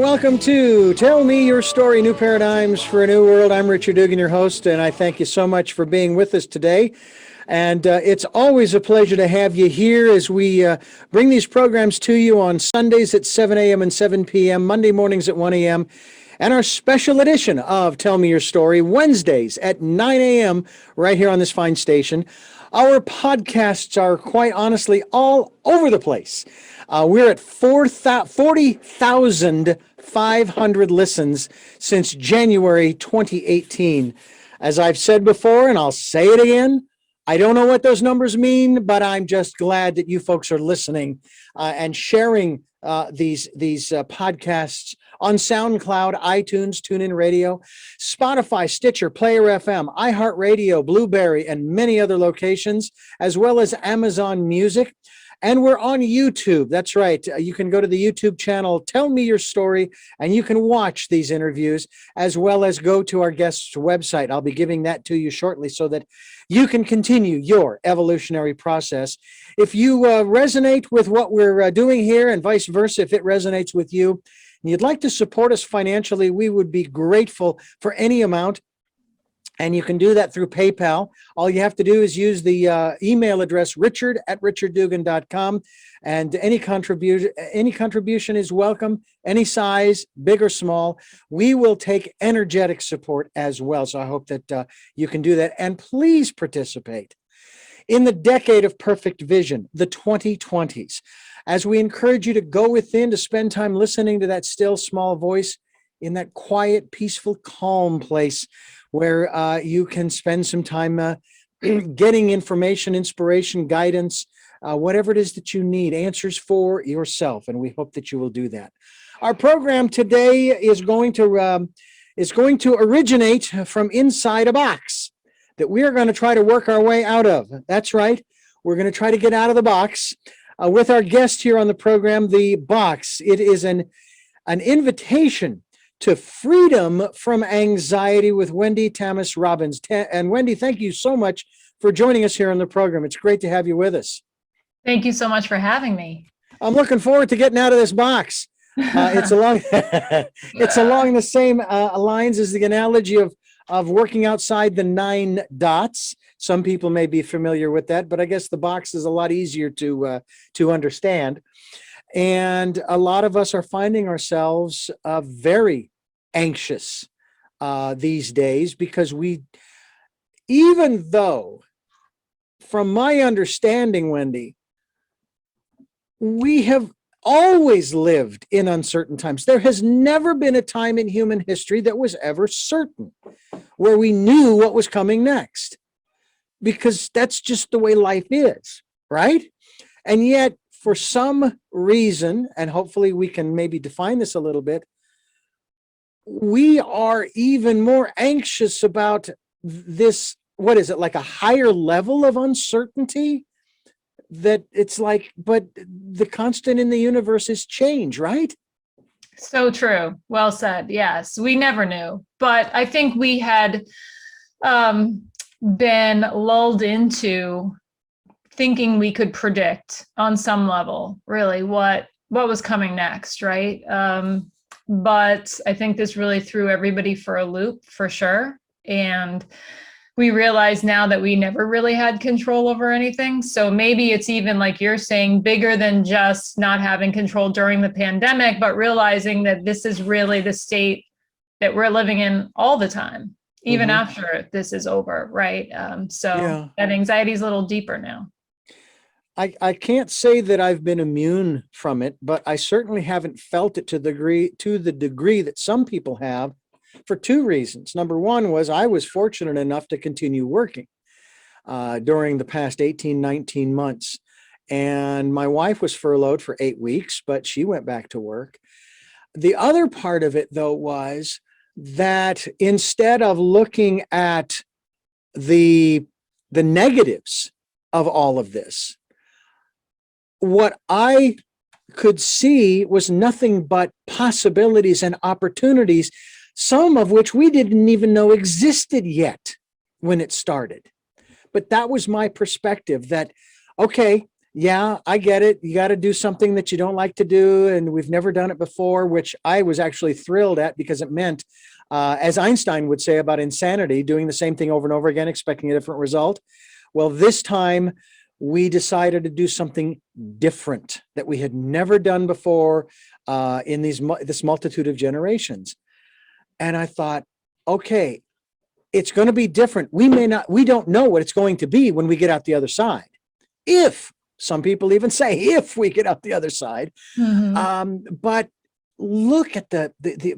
welcome to Tell Me Your Story, New Paradigms for a New World. I'm Richard Dugan, your host, and I thank you so much for being with us today. And it's always a pleasure to have you here as we bring these programs to you on Sundays at 7 a.m. and 7 p.m., Monday mornings at 1 a.m., and our special edition of Tell Me Your Story, Wednesdays at 9 a.m., right here on this fine station. Our podcasts are quite honestly all over the place. We're at 40,500 listens since January 2018. As I've said before, and I'll say it again, I don't know what those numbers mean, but I'm just glad that you folks are listening and sharing these podcasts on SoundCloud, iTunes, TuneIn Radio, Spotify, Stitcher, Player FM, iHeartRadio, Blueberry, and many other locations, as well as Amazon Music. And we're on YouTube. That's right. You can go to the YouTube channel, Tell Me Your Story, and you can watch these interviews, as well as go to our guest's website. I'll be giving that to you shortly so that you can continue your evolutionary process. If you resonate with what we're doing here and vice versa, if it resonates with you and you'd like to support us financially, we would be grateful for any amount. And you can do that through PayPal. All you have to do is use the email address, richard@richarddugan.com. And any contribution is welcome, any size, big or small. We will take energetic support as well. So I hope that you can do that. And please participate in the decade of perfect vision, the 2020s, as we encourage you to go within, to spend time listening to that still small voice in that quiet, peaceful, calm place where you can spend some time getting information, inspiration, guidance, whatever it is that you need, answers for yourself. And we hope that you will do that. Our program today is going to originate from inside a box that we are going to try to work our way out of. That's right. We're going to try to get out of the box. With our guest here on the program, the box, it is an invitation to freedom from anxiety with Wendy Tamis Robbins. And Wendy, thank you so much for joining us here on the program. It's great to have you with us. Thank you so much for having me. I'm looking forward to getting out of this box. It's along the same lines as the analogy of working outside the 9 dots. Some people may be familiar with that, but I guess the box is a lot easier to understand. And a lot of us are finding ourselves very anxious these days because even though, from my understanding, Wendy, we have always lived in uncertain times. There has never been a time in human history that was ever certain, where we knew what was coming next, because that's just the way life is, right? And yet, for some reason, and hopefully we can maybe define this a little bit, we are even more anxious about this, what is it, like a higher level of uncertainty? That it's like, but the constant in the universe is change, right? So true. Well said. Yes, we never knew. But I think we had been lulled into thinking we could predict on some level, really, what was coming next, right? But I think this really threw everybody for a loop, for sure. And we realize now that we never really had control over anything. So maybe it's even, like you're saying, bigger than just not having control during the pandemic, but realizing that this is really the state that we're living in all the time, even after this is over, right? So that anxiety is a little deeper now. I can't say that I've been immune from it, but I certainly haven't felt it to the degree that some people have, for 2 reasons. Number one was I was fortunate enough to continue working during the past 18, 19 months. And my wife was furloughed for 8 weeks, but she went back to work. The other part of it, though, was that instead of looking at the negatives of all of this, what I could see was nothing but possibilities and opportunities, some of which we didn't even know existed yet when it started. But that was my perspective, that, okay, Yeah, I get it. You got to do something that you don't like to do. And we've never done it before, which I was actually thrilled at because it meant, as Einstein would say about insanity, doing the same thing over and over again, expecting a different result. Well, this time we decided to do something different that we had never done before in this multitude of generations. And I thought, okay, it's going to be different. We don't know what it's going to be when we get out the other side. If some people even say, if we get out the other side, but look at the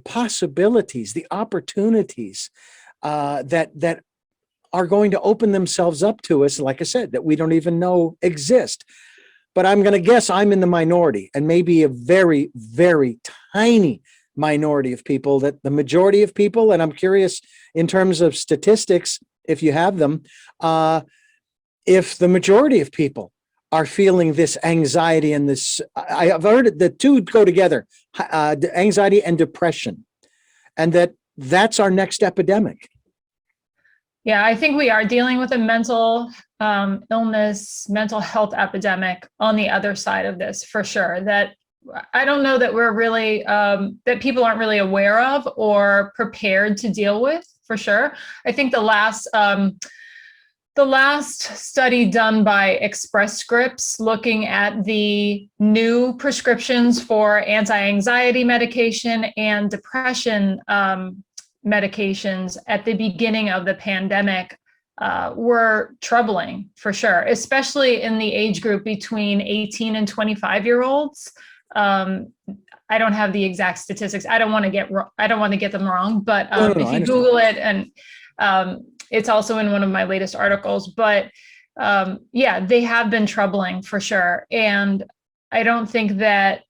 possibilities, the opportunities that are going to open themselves up to us, like I said, that we don't even know exist. But I'm going to guess I'm in the minority, and maybe a very, very tiny minority of people, that the majority of people, and I'm curious in terms of statistics, if you have them, if the majority of people are feeling this anxiety and this, I've heard the two go together, anxiety and depression, and that's our next epidemic. Yeah, I think we are dealing with a mental illness, mental health epidemic on the other side of this, for sure. That I don't know that we're really, that people aren't really aware of or prepared to deal with, for sure. I think the last study done by Express Scripts looking at the new prescriptions for anti-anxiety medication and depression medications at the beginning of the pandemic were troubling, for sure, especially in the age group between 18 and 25-year-olds. I don't have the exact statistics. I don't want to get them wrong, but if you Google it, and it's also in one of my latest articles, but yeah, they have been troubling, for sure. And I don't think that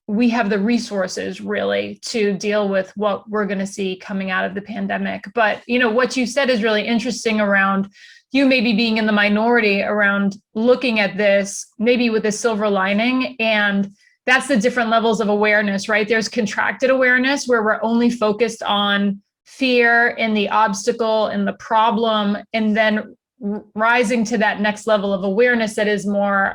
we have the resources really to deal with what we're going to see coming out of the pandemic. But, what you said is really interesting around you maybe being in the minority around looking at this, maybe with a silver lining. And that's the different levels of awareness, right? There's contracted awareness where we're only focused on fear and the obstacle and the problem, and then rising to that next level of awareness that is more,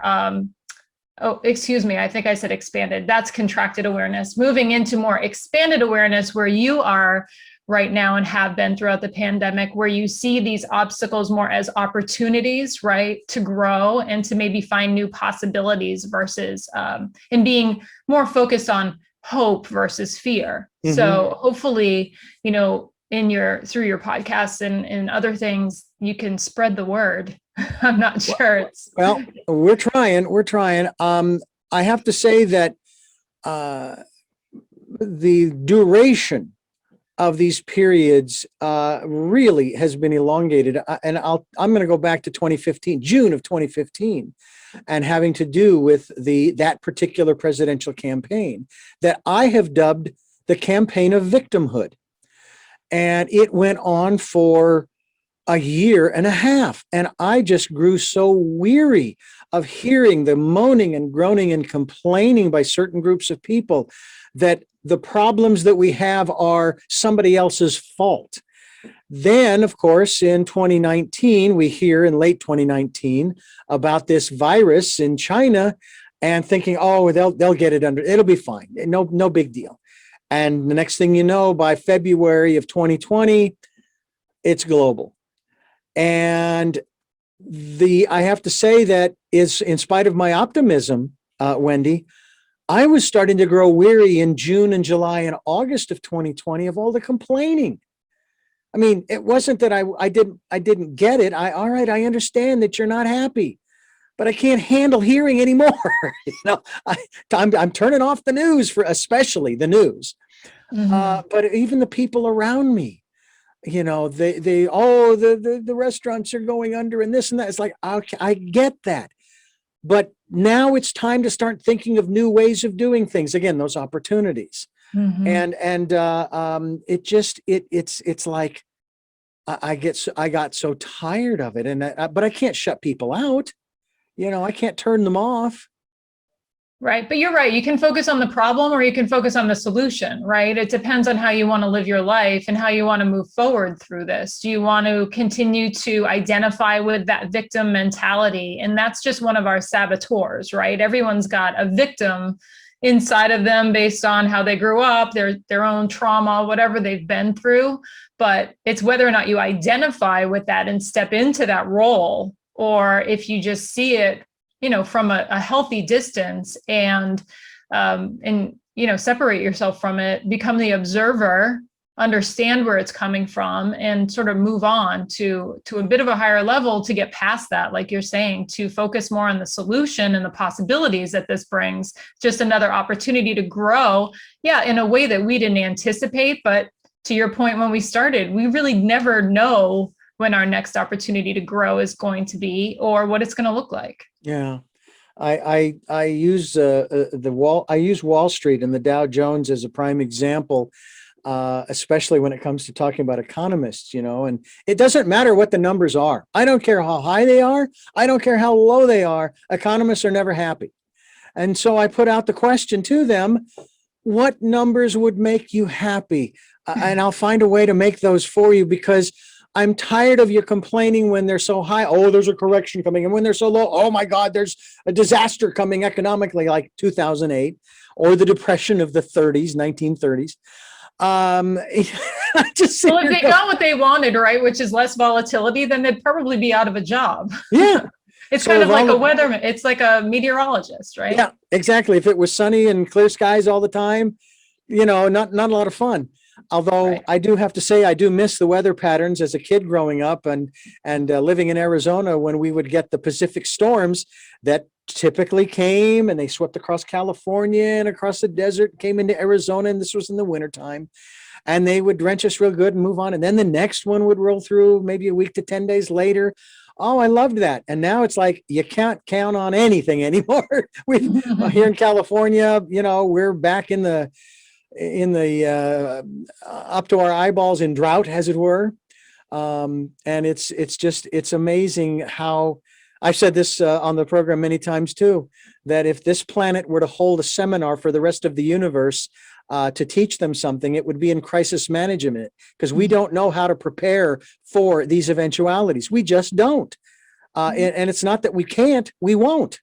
I think I said expanded. That's contracted awareness. Moving into more expanded awareness where you are right now and have been throughout the pandemic, where you see these obstacles more as opportunities, right, to grow and to maybe find new possibilities versus, and being more focused on hope versus fear. Mm-hmm. So hopefully, through your podcasts and other things, you can spread the word. I'm not sure. Well, we're trying. I have to say that the duration of these periods really has been elongated. And I'm going to go back to 2015, June of 2015, and having to do with that particular presidential campaign that I have dubbed the campaign of victimhood. And it went on for a year and a half. And I just grew so weary of hearing the moaning and groaning and complaining by certain groups of people that the problems that we have are somebody else's fault. Then, of course, in 2019, we hear in late 2019 about this virus in China and thinking, oh, they'll get it under, it'll be fine. No big deal. And the next thing you know, by February of 2020, it's global. And I have to say that is, in spite of my optimism, Wendy, I was starting to grow weary in June and July and August of 2020 of all the complaining. I mean, it wasn't that I didn't get it. All right, I understand that you're not happy, but I can't handle hearing anymore. I'm turning off the news, especially the news. Mm-hmm. But even the people around me, the restaurants are going under and this and that. It's like, okay, I get that. But now it's time to start thinking of new ways of doing things. Again, those opportunities. Mm-hmm. And it's like, I got so tired of it, but I can't shut people out. I can't turn them off. Right. But you're right. You can focus on the problem or you can focus on the solution, right? It depends on how you want to live your life and how you want to move forward through this. Do you want to continue to identify with that victim mentality? And that's just one of our saboteurs, right? Everyone's got a victim inside of them based on how they grew up, their own trauma, whatever they've been through. But it's whether or not you identify with that and step into that role, or if you just see it, from a healthy distance and separate yourself from it, become the observer, understand where it's coming from, and sort of move on to a bit of a higher level to get past that, like you're saying, to focus more on the solution and the possibilities that this brings. Just another opportunity to grow, in a way that we didn't anticipate. But to your point, when we started, we really never know when our next opportunity to grow is going to be or what it's going to look like. Yeah. I use Wall Street and the Dow Jones as a prime example, especially when it comes to talking about economists, and it doesn't matter what the numbers are. I don't care how high they are. I don't care how low they are. Economists are never happy. And so I put out the question to them, what numbers would make you happy? And I'll find a way to make those for you, because I'm tired of you complaining when they're so high. Oh, there's a correction coming. And when they're so low, oh my God, there's a disaster coming economically, like 2008 or the depression of the 1930s. If they got what they wanted, right, which is less volatility, then they'd probably be out of a job. Yeah. It's so kind of like a weatherman. It's like a meteorologist, right? Yeah, exactly. If it was sunny and clear skies all the time, not a lot of fun. Although right. I do have to say, I do miss the weather patterns as a kid growing up and living in Arizona, when we would get the Pacific storms that typically came and they swept across California and across the desert, came into Arizona, and this was in the wintertime. And they would drench us real good and move on. And then the next one would roll through maybe a week to 10 days later. Oh, I loved that. And now it's like, you can't count on anything anymore. Here in California, we're back in the up to our eyeballs in drought, as it were. And it's amazing how, I've said this on the program many times too, that if this planet were to hold a seminar for the rest of the universe to teach them something, it would be in crisis management, because we don't know how to prepare for these eventualities. We just don't. And it's not that we can't, we won't,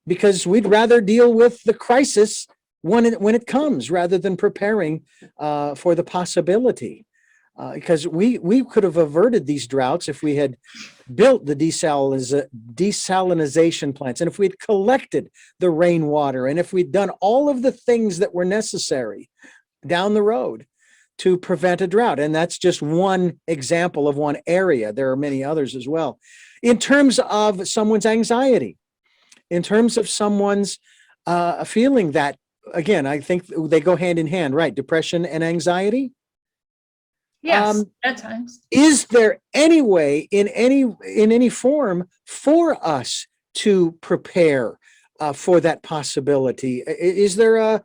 because we'd rather deal with the crisis when it comes, rather than preparing for the possibility. Because we could have averted these droughts if we had built the desalinization plants, and if we'd collected the rainwater, and if we'd done all of the things that were necessary down the road to prevent a drought. And that's just one example of one area. There are many others as well. In terms of someone's anxiety, in terms of someone's feeling that, again, I think they go hand in hand, right? Depression and anxiety. Yes, at times. Is there any way in any form for us to prepare for that possibility? Is there a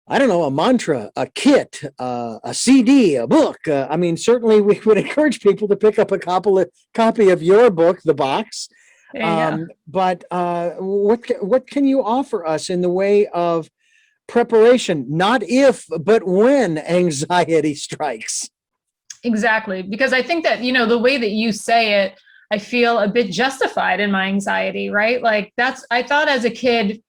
mantra, a kit, a CD, a book? Certainly we would encourage people to pick up a copy of your book, The Box. But what can you offer us in the way of preparation, not if, but when anxiety strikes? Exactly. Because I think that, the way that you say it, I feel a bit justified in my anxiety, right? Like I thought as a kid,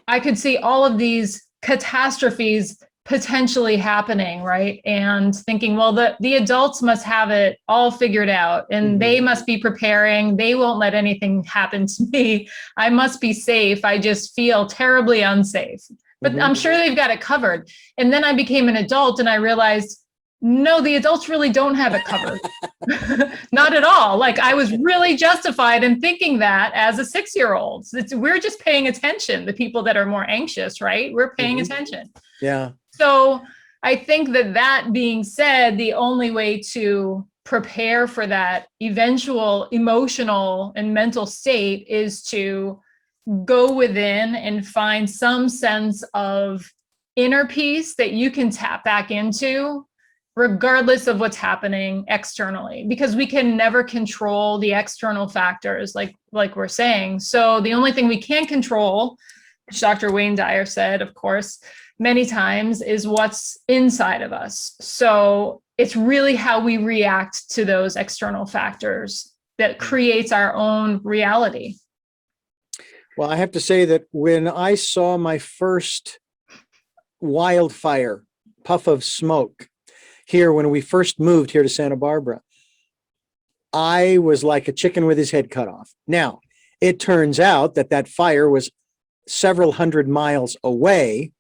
I could see all of these catastrophes potentially happening, right? And thinking, well, the adults must have it all figured out, and they must be preparing. They won't let anything happen to me. I must be safe. I just feel terribly unsafe. But I'm sure they've got it covered. And then I became an adult and I realized, no, the adults really don't have it covered. Not at all. Like, I was really justified in thinking that as a 6-year-old. We're just paying attention. The people that are more anxious, right? We're paying attention. Yeah. So I think that being said, the only way to prepare for that eventual emotional and mental state is to go within and find some sense of inner peace that you can tap back into, regardless of what's happening externally, because we can never control the external factors, like we're saying. So the only thing we can control which Dr. Wayne Dyer said, of course, many times, is what's inside of us. So it's really how we react to those external factors that creates our own reality. Well, I have to say that when I saw my first wildfire puff of smoke here, when we first moved here to Santa Barbara, I was like a chicken with his head cut off. Now, it turns out that that fire was several hundred miles away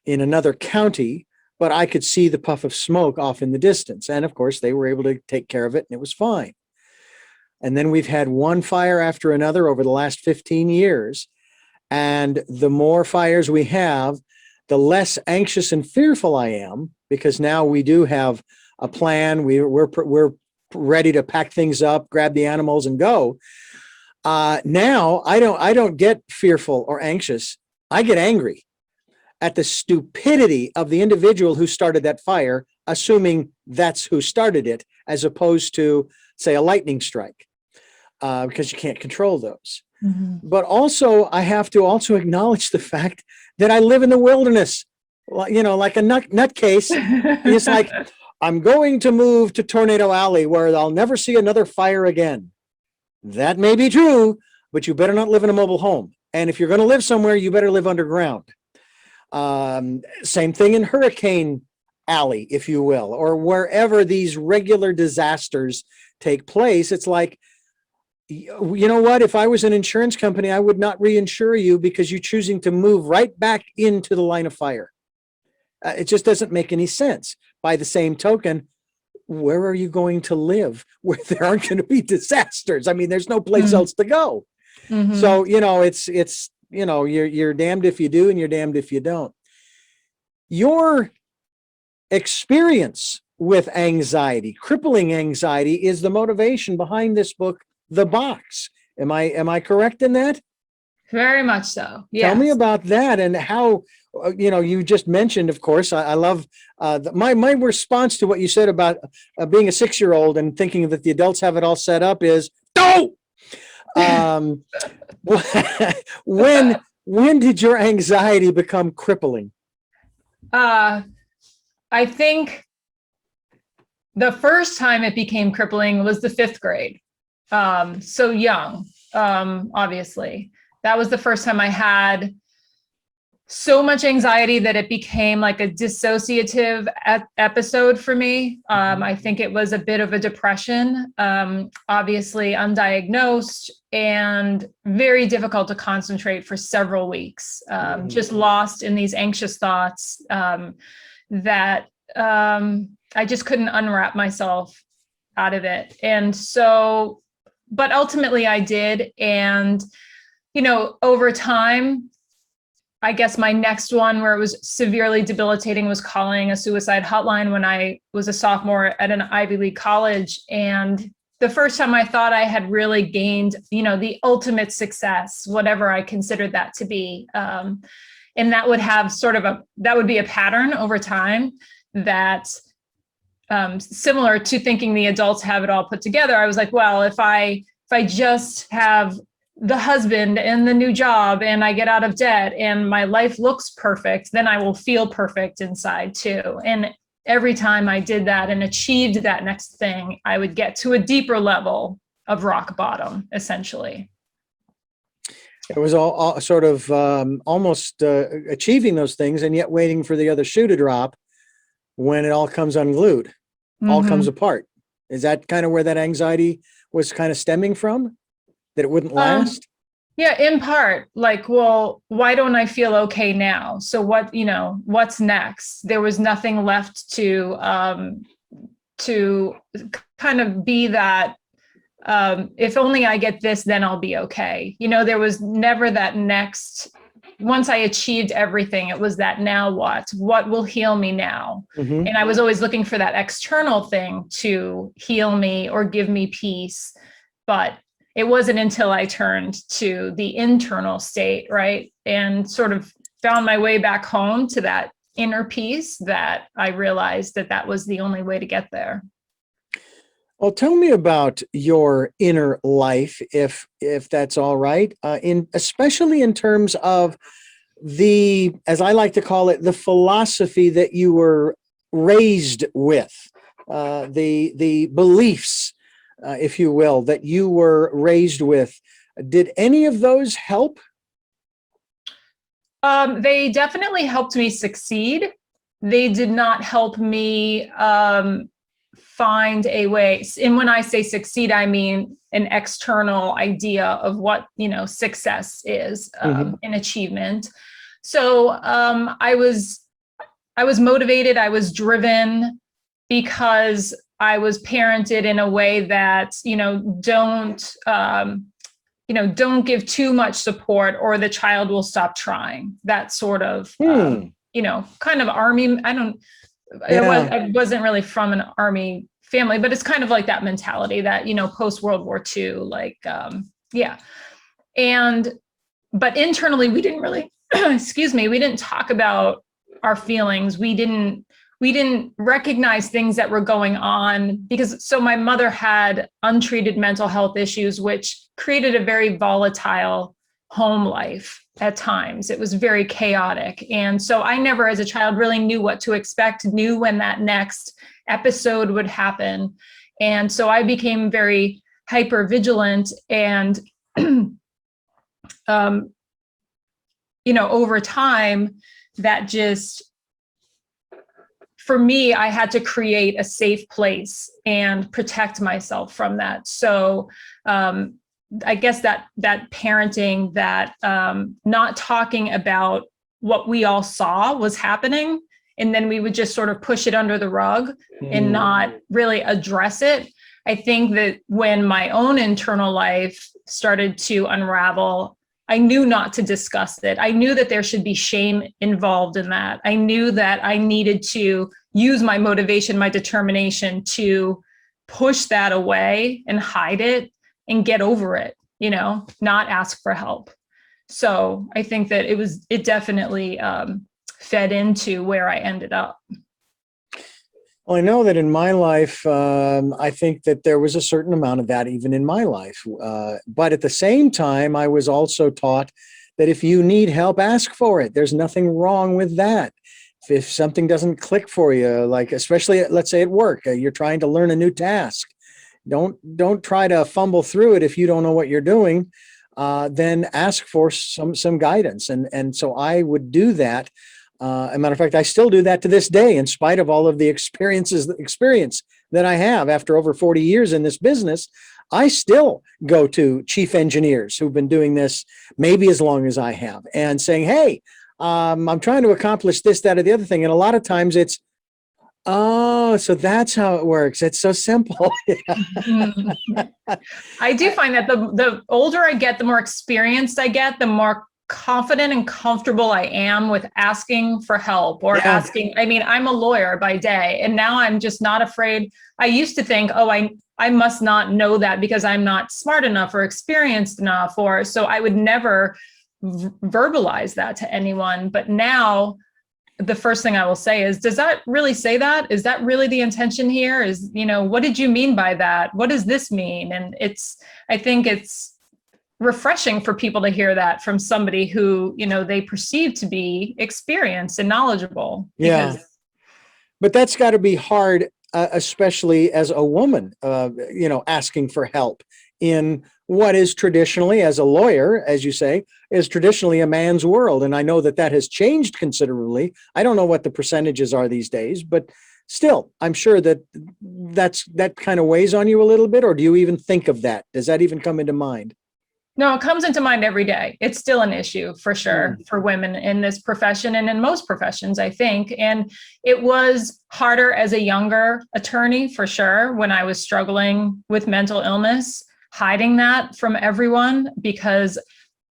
in another county, but I could see the puff of smoke off in the distance. And of course, they were able to take care of it and it was fine. And then we've had one fire after another over the last 15 years. And the more fires we have, the less anxious and fearful I am, because now we do have a plan. We're ready to pack things up, grab the animals and go. Now I don't get fearful or anxious. I get angry at the stupidity of the individual who started that fire, assuming that's who started it, as opposed to, say, a lightning strike, because you can't control those. Mm-hmm. But also, I have to also acknowledge the fact that I live in the wilderness, you know, like a nutcase. It's like, I'm going to move to Tornado Alley where I'll never see another fire again. That may be true, but you better not live in a mobile home. And if you're going to live somewhere, you better live underground. Same thing in Hurricane Alley, if you will, or wherever these regular disasters take place. It's like, you know what? If I was an insurance company, I would not reinsure you because you're choosing to move right back into the line of fire. It just doesn't make any sense. By the same token, where are you going to live where there aren't going to be disasters? I mean, there's no place else to go. Mm-hmm. So, you know, it's, you know, you're damned if you do and you're damned if you don't. Your experience with anxiety, crippling anxiety, is the motivation behind this book, The Box. Am I correct in that? Very much so. Yes. Tell me about that and how, you know, you just mentioned, of course, I love my response to what you said about being a 6-year-old and thinking that the adults have it all set up is, no. When did your anxiety become crippling? I think the first time it became crippling was the 5th grade. So young, obviously. That was the first time I had so much anxiety that it became like a dissociative episode for me. I think it was a bit of a depression, obviously undiagnosed and very difficult to concentrate for several weeks, just lost in these anxious thoughts that I just couldn't unwrap myself out of it. And so, but ultimately I did. And, you know, over time, I guess my next one where it was severely debilitating was calling a suicide hotline when I was a sophomore at an Ivy League college. And the first time I thought I had really gained, you know, the ultimate success, whatever I considered that to be. And that would have that would be a pattern over time that similar to thinking the adults have it all put together. I was like, well, if I just have the husband and the new job and I get out of debt and my life looks perfect, then I will feel perfect inside too. And every time I did that and achieved that next thing, I would get to a deeper level of rock bottom, essentially. It was all sort of almost achieving those things and yet waiting for the other shoe to drop when it all comes unglued, all comes apart. Is that kind of where that anxiety was kind of stemming from? That it wouldn't last? Yeah, in part, like, well, why don't I feel okay now? So what, you know, what's next? There was nothing left to kind of be that, if only I get this, then I'll be okay. You know, there was never that next, once I achieved everything, it was that now what will heal me now? And I was always looking for that external thing to heal me or give me peace. But it wasn't until I turned to the internal state, right? And sort of found my way back home to that inner peace that I realized that that was the only way to get there. Well, tell me about your inner life, if that's all right. In especially in terms of the, as I like to call it, the philosophy that you were raised with, the beliefs, if you will, that you were raised with. Did any of those help? They definitely helped me succeed. They did not help me find a way. And when I say succeed, I mean an external idea of what, success is, an achievement. So I was motivated. I was driven because I was parented in a way that, don't give too much support or the child will stop trying. That sort of, kind of army. Yeah. I wasn't really from an army family, but it's kind of like that mentality that, post World War II, like, yeah. But internally, we didn't really, excuse me, we didn't talk about our feelings. We didn't recognize things that were going on so my mother had untreated mental health issues, which created a very volatile home life at times. It was very chaotic. And so I never, as a child, really knew what to expect, knew when that next episode would happen. And so I became very hyper vigilant and, over time, that just, for me, I had to create a safe place and protect myself from that. So I guess that parenting, that not talking about what we all saw was happening, and then we would just sort of push it under the rug and not really address it. I think that when my own internal life started to unravel, I knew not to discuss it. I knew that there should be shame involved in that. I knew that I needed to use my motivation, my determination to push that away and hide it and get over it, not ask for help. So I think that it definitely fed into where I ended up. Well, I know that in my life, I think that there was a certain amount of that even in my life. But at the same time, I was also taught that if you need help, ask for it. There's nothing wrong with that. If something doesn't click for you, like especially let's say at work, you're trying to learn a new task. Don't try to fumble through it if you don't know what you're doing. Then ask for some guidance. And so I would do that. As a matter of fact, I still do that to this day, in spite of all of the experience that I have after over 40 years in this business. I still go to chief engineers who've been doing this maybe as long as I have and saying, hey, I'm trying to accomplish this, that, or the other thing. And a lot of times it's, oh, so that's how it works. It's so simple. I do find that the older I get, the more experienced I get, the more confident and comfortable I am with asking for help or asking. I mean, I'm a lawyer by day, and now I'm just not afraid. I used to think, oh, I must not know that because I'm not smart enough or experienced enough, or so I would never verbalize that to anyone. But now the first thing I will say is, does that really say that? Is that really the intention here? Is, what did you mean by that? What does this mean? And I think it's refreshing for people to hear that from somebody who, they perceive to be experienced and knowledgeable. Yeah. But that's got to be hard, especially as a woman, asking for help in what is traditionally, as a lawyer, as you say, is traditionally a man's world. And I know that has changed considerably. I don't know what the percentages are these days, but still, I'm sure that kind of weighs on you a little bit. Or do you even think of that? Does that even come into mind? No, it comes into mind every day. It's still an issue for sure for women in this profession and in most professions, I think. And it was harder as a younger attorney for sure when I was struggling with mental illness, hiding that from everyone because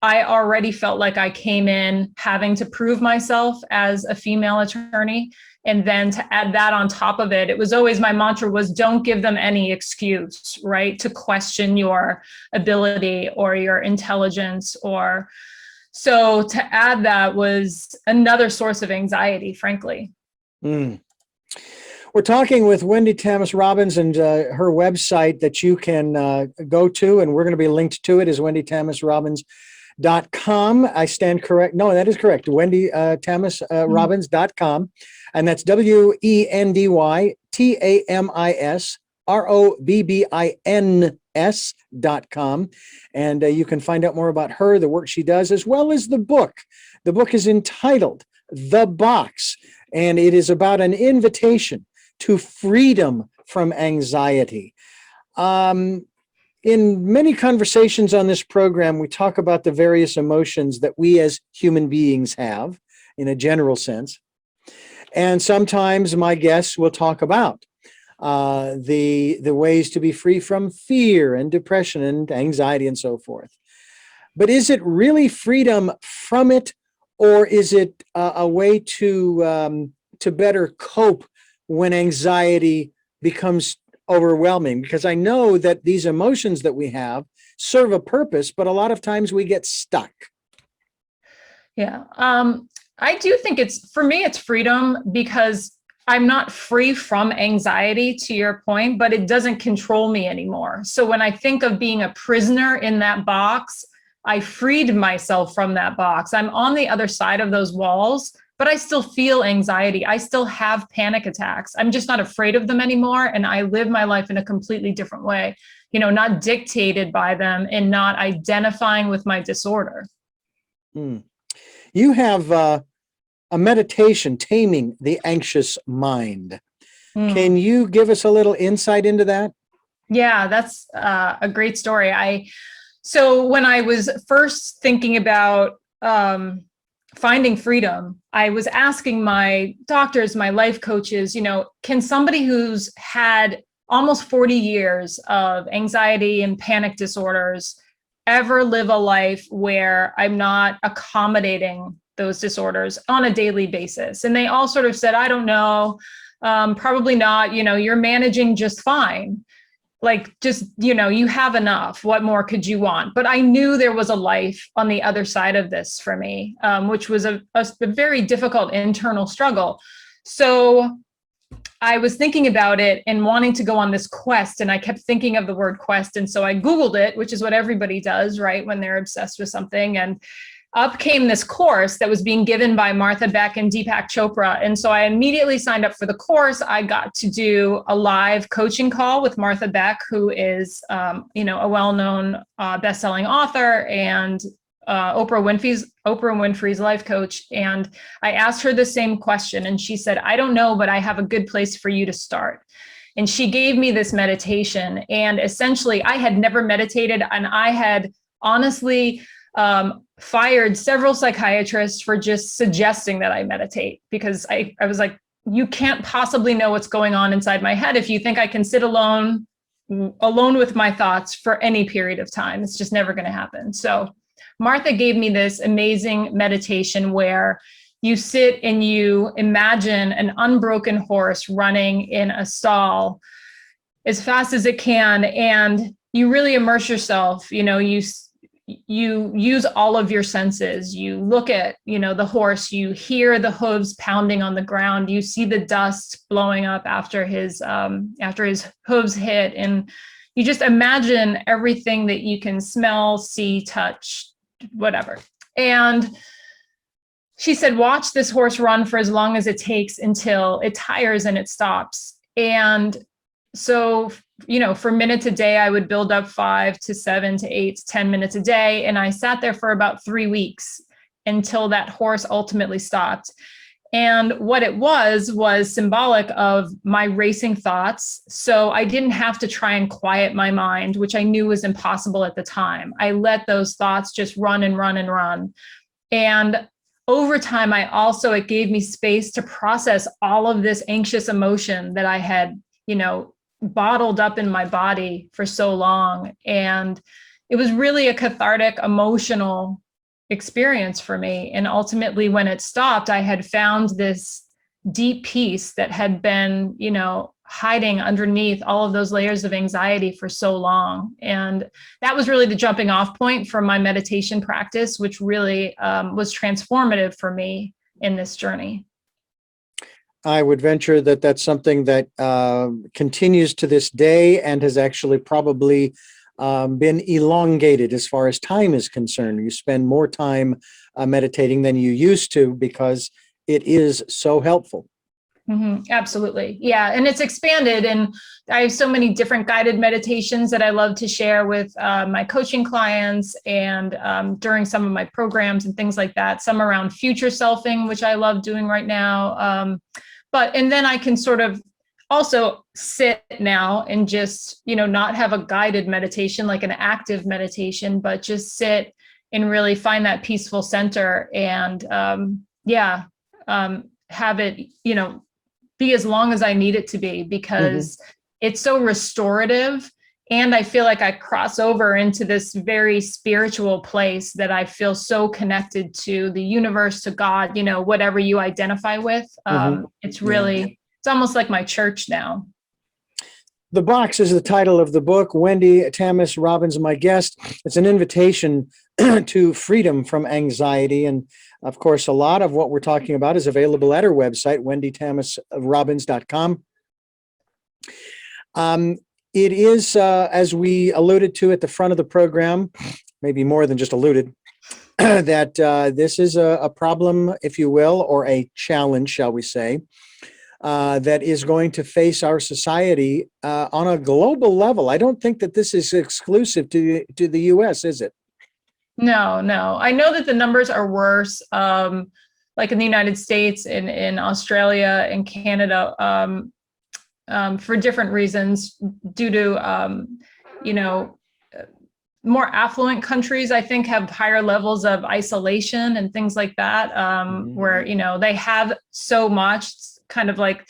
I already felt like I came in having to prove myself as a female attorney. And then to add that on top of it, it was always my mantra was don't give them any excuse, right? To question your ability or your intelligence so to add that was another source of anxiety, frankly. We're talking with Wendy Tamis Robbins, and her website that you can go to, and we're going to be linked to it, is wendytamisrobbins.com. I stand correct. No, that is correct. Wendy Tamis Robbins.com. And that's WendyTamisRobbins.com. And you can find out more about her, the work she does, as well as the book. The book is entitled The Box, and it is about an invitation to freedom from anxiety. In many conversations on this program, we talk about the various emotions that we as human beings have in a general sense. And sometimes my guests will talk about the ways to be free from fear and depression and anxiety and so forth. But is it really freedom from it, or is it a way to better cope when anxiety becomes overwhelming? Because I know that these emotions that we have serve a purpose, but a lot of times we get stuck. Yeah. I do think for me, it's freedom, because I'm not free from anxiety, to your point, but it doesn't control me anymore. So when I think of being a prisoner in that box, I freed myself from that box. I'm on the other side of those walls, but I still feel anxiety. I still have panic attacks. I'm just not afraid of them anymore. And I live my life in a completely different way, not dictated by them and not identifying with my disorder. You have a meditation, Taming the Anxious Mind. Can you give us a little insight into that? Yeah, that's a great story. So when I was first thinking about finding freedom, I was asking my doctors, my life coaches, can somebody who's had almost 40 years of anxiety and panic disorders ever live a life where I'm not accommodating those disorders on a daily basis? And they all sort of said, I don't know, probably not, you're managing just fine. Like, just, you have enough. What more could you want? But I knew there was a life on the other side of this for me, which was a very difficult internal struggle. So I was thinking about it and wanting to go on this quest, and I kept thinking of the word quest. And so I Googled it, which is what everybody does, right, when they're obsessed with something. And up came this course that was being given by Martha Beck and Deepak Chopra. And so I immediately signed up for the course. I got to do a live coaching call with Martha Beck, who is, a well-known best-selling author and Oprah Winfrey's life coach. And I asked her the same question, and she said, I don't know, but I have a good place for you to start. And she gave me this meditation. And essentially, I had never meditated, and I had honestly fired several psychiatrists for just suggesting that I meditate, because I was like, you can't possibly know what's going on inside my head if you think I can sit alone with my thoughts for any period of time. It's just never going to happen. So Martha gave me this amazing meditation where you sit and you imagine an unbroken horse running in a stall as fast as it can, and you really immerse yourself. You use all of your senses. You look at, the horse, you hear the hooves pounding on the ground, you see the dust blowing up after his hooves hit, and you just imagine everything that you can smell, see, touch, whatever. And she said, watch this horse run for as long as it takes until it tires and it stops. And so, for minutes a day, I would build up 5 to 7 to 8 to 10 minutes a day. And I sat there for about 3 weeks until that horse ultimately stopped. And what it was symbolic of my racing thoughts. So I didn't have to try and quiet my mind, which I knew was impossible at the time. I let those thoughts just run and run and run. And over time, it gave me space to process all of this anxious emotion that I had, bottled up in my body for so long. And it was really a cathartic, emotional experience for me. And ultimately, when it stopped, I had found this deep peace that had been, hiding underneath all of those layers of anxiety for so long. And that was really the jumping off point for my meditation practice, which really was transformative for me in this journey. I would venture that that's something that continues to this day and has actually probably been elongated as far as time is concerned. You spend more time meditating than you used to because it is so helpful. Absolutely. Yeah. And it's expanded. And I have so many different guided meditations that I love to share with my coaching clients and during some of my programs and things like that. Some around future selfing, which I love doing right now. And then I can sort of also sit now and just, not have a guided meditation, like an active meditation, but just sit and really find that peaceful center and have it, be as long as I need it to be, because it's so restorative. And I feel like I cross over into this very spiritual place that I feel so connected to the universe, to God, whatever you identify with. It's really, it's almost like my church now. The Box is the title of the book. Wendy Tamis Robbins, my guest. It's an invitation to freedom from anxiety. And of course, a lot of what we're talking about is available at her website, wendytamisrobbins.com. It is, as we alluded to at the front of the program, maybe more than just alluded, that this is a problem, if you will, or a challenge, shall we say, that is going to face our society on a global level. I don't think that this is exclusive to the U.S., is it? No. I know that the numbers are worse, like in the United States, in Australia and Canada, for different reasons, due to, more affluent countries, I think, have higher levels of isolation and things like that, where, they have so much, kind of like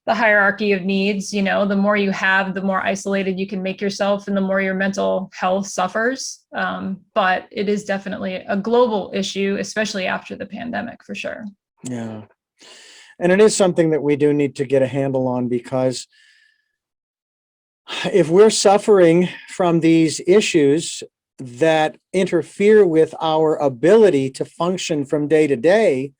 the hierarchy of needs, the more you have, the more isolated you can make yourself and the more your mental health suffers. But it is definitely a global issue, especially after the pandemic, for sure. Yeah. And it is something that we do need to get a handle on, because if we're suffering from these issues that interfere with our ability to function from day to day,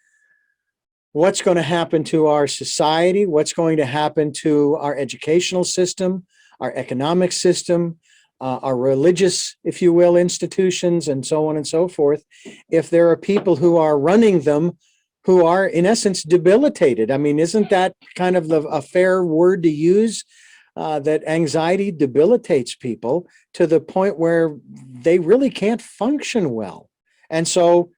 what's going to happen to our society? What's going to happen to our educational system, our economic system, our religious, if you will, institutions, and so on and so forth, if there are people who are running them who are, in essence, debilitated? I mean, isn't that kind of a fair word to use? That anxiety debilitates people to the point where they really can't function well. And so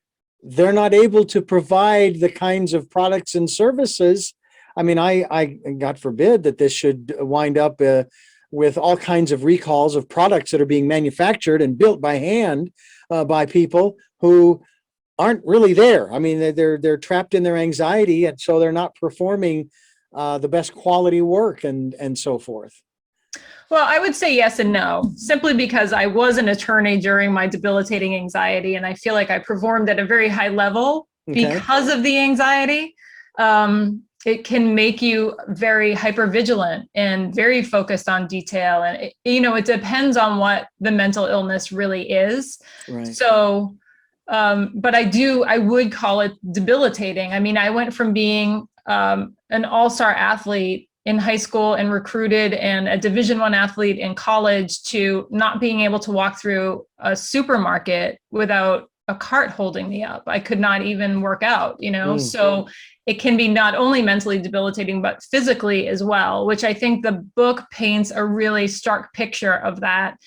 they're not able to provide the kinds of products and services. I mean, I God forbid that this should wind up with all kinds of recalls of products that are being manufactured and built by hand by people who aren't really there. I mean, they're trapped in their anxiety, and so they're not performing the best quality work and so forth. Well, I would say yes and no, simply because I was an attorney during my debilitating anxiety, and I feel like I performed at a very high level because of the anxiety. It can make you very hypervigilant and very focused on detail. And, it depends on what the mental illness really is. Right. So, but I would call it debilitating. I mean, I went from being an all-star athlete in high school and recruited, and a Division I athlete in college, to not being able to walk through a supermarket without a cart holding me up. I could not even work out, so it can be not only mentally debilitating, but physically as well, which I think the book paints a really stark picture of that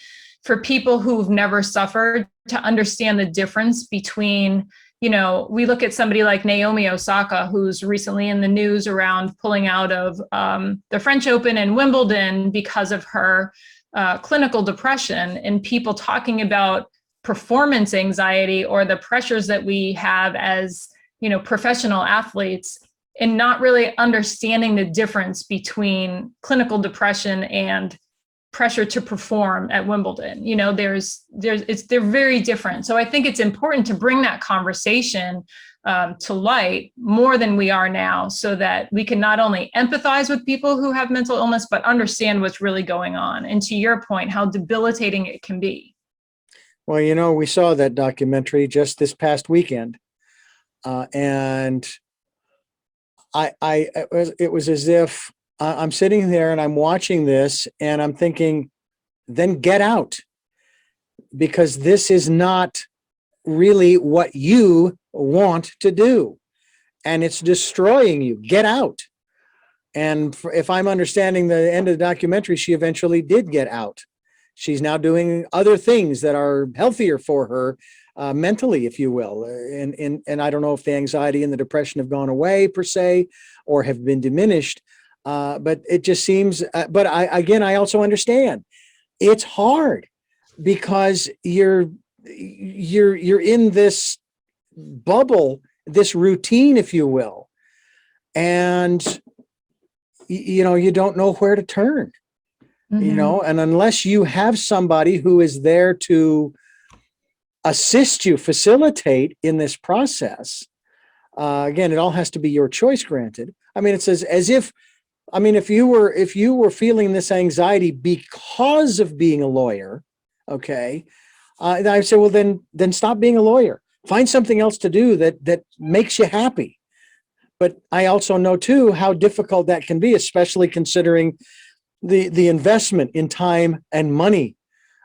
for people who've never suffered, to understand the difference between, we look at somebody like Naomi Osaka, who's recently in the news around pulling out of the French Open and Wimbledon because of her clinical depression, and people talking about performance anxiety or the pressures that we have as, professional athletes, and not really understanding the difference between clinical depression and pressure to perform at Wimbledon. They're very different. So I think it's important to bring that conversation to light more than we are now, so that we can not only empathize with people who have mental illness, but understand what's really going on. And to your point, how debilitating it can be. Well, we saw that documentary just this past weekend. And it was as if I'm sitting there and I'm watching this and I'm thinking, then get out, because this is not really what you want to do, and it's destroying you. Get out. And if I'm understanding the end of the documentary, she eventually did get out. She's now doing other things that are healthier for her, mentally, if you will. And I don't know if the anxiety and the depression have gone away per se, or have been diminished. But it just seems, but I also understand it's hard, because you're in this bubble, this routine, if you will. And you don't know where to turn, and unless you have somebody who is there to assist you, facilitate in this process, again, it all has to be your choice, granted. I mean, it's as if, if you were feeling this anxiety because of being a lawyer, okay, I say, well, then stop being a lawyer. Find something else to do that makes you happy. But I also know too how difficult that can be, especially considering the investment in time and money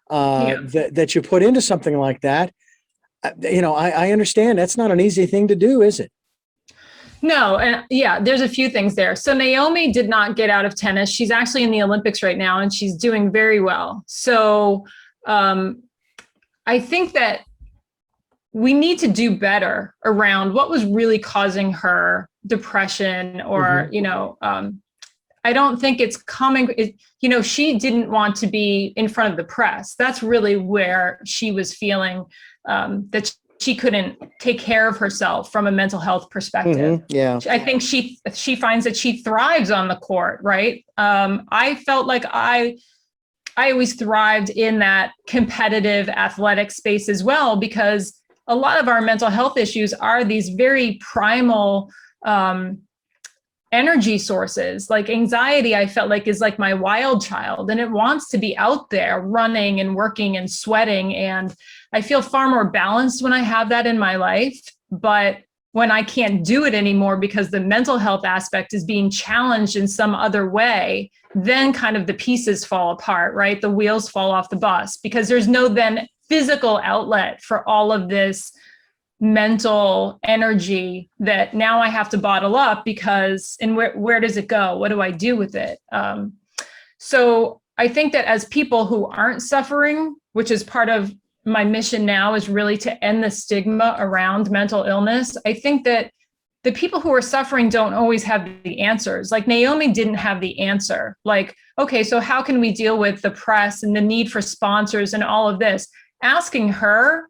that you put into something like that. I understand that's not an easy thing to do, is it? No, and yeah, there's a few things there. So Naomi did not get out of tennis. She's actually in the Olympics right now, and she's doing very well. So I think that we need to do better around what was really causing her depression, or, I don't think it's coming, she didn't want to be in front of the press. That's really where she was feeling that she couldn't take care of herself from a mental health perspective. Yeah. I think she finds that she thrives on the court, right? I felt like I always thrived in that competitive athletic space as well, because a lot of our mental health issues are these very primal energy sources. Like anxiety, I felt like, is like my wild child, and it wants to be out there running and working and sweating. And I feel far more balanced when I have that in my life. But when I can't do it anymore because the mental health aspect is being challenged in some other way, then kind of the pieces fall apart, right? The wheels fall off the bus, because there's no then physical outlet for all of this mental energy that now I have to bottle up, because, and where does it go? What do I do with it? So I think that as people who aren't suffering, which is part of my mission now, is really to end the stigma around mental illness. I think that the people who are suffering don't always have the answers. Like Naomi didn't have the answer. Like, okay, so how can we deal with the press and the need for sponsors and all of this? Asking her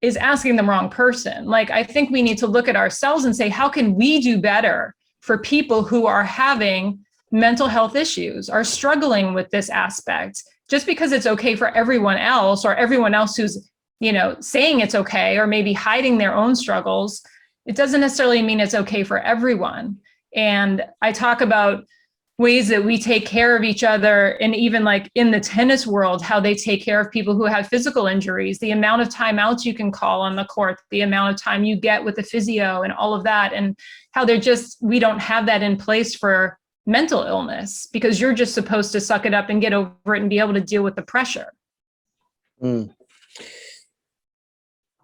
is asking the wrong person. Like, I think we need to look at ourselves and say, how can we do better for people who are having mental health issues, are struggling with this aspect? Just because it's okay for everyone else, or everyone else who's, saying it's okay, or maybe hiding their own struggles, it doesn't necessarily mean it's okay for everyone. And I talk about ways that we take care of each other, and even like in the tennis world, how they take care of people who have physical injuries, the amount of timeouts you can call on the court, the amount of time you get with the physio and all of that, and how we don't have that in place for mental illness, because you're just supposed to suck it up and get over it and be able to deal with the pressure.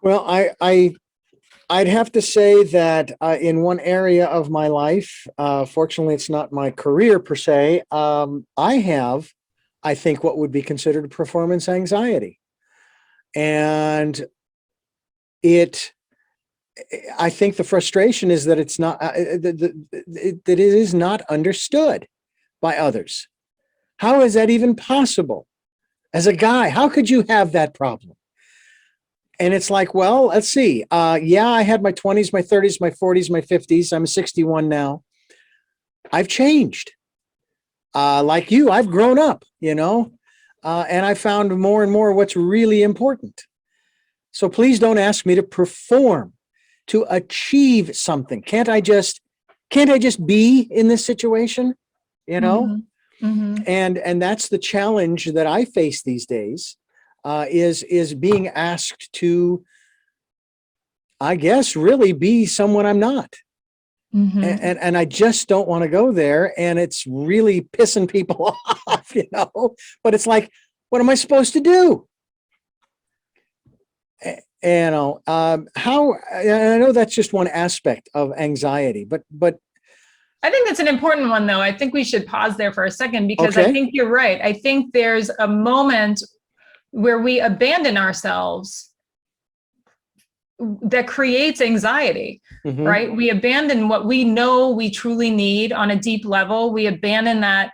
Well, I'd have to say that in one area of my life, fortunately, it's not my career per se, I have, I think, what would be considered performance anxiety. And I think the frustration is that it's not, that it is not understood by others. How is that even possible? As a guy, how could you have that problem? And it's like, well, let's see. Yeah, I had my 20s, my 30s, my 40s, my 50s. I'm 61 now. I've changed. Like you, I've grown up, and I found more and more what's really important. So please don't ask me to perform, to achieve something. Can't I just be in this situation, And that's the challenge that I face these days, is being asked to, I guess, really be someone I'm not. And I just don't want to go there. And it's really pissing people off, but it's like, what am I supposed to do? How, and I know that's just one aspect of anxiety, but I think that's an important one, though. I think we should pause there for a second, because I think you're right. I think there's a moment where we abandon ourselves that creates anxiety, right? We abandon what we know we truly need on a deep level. We abandon that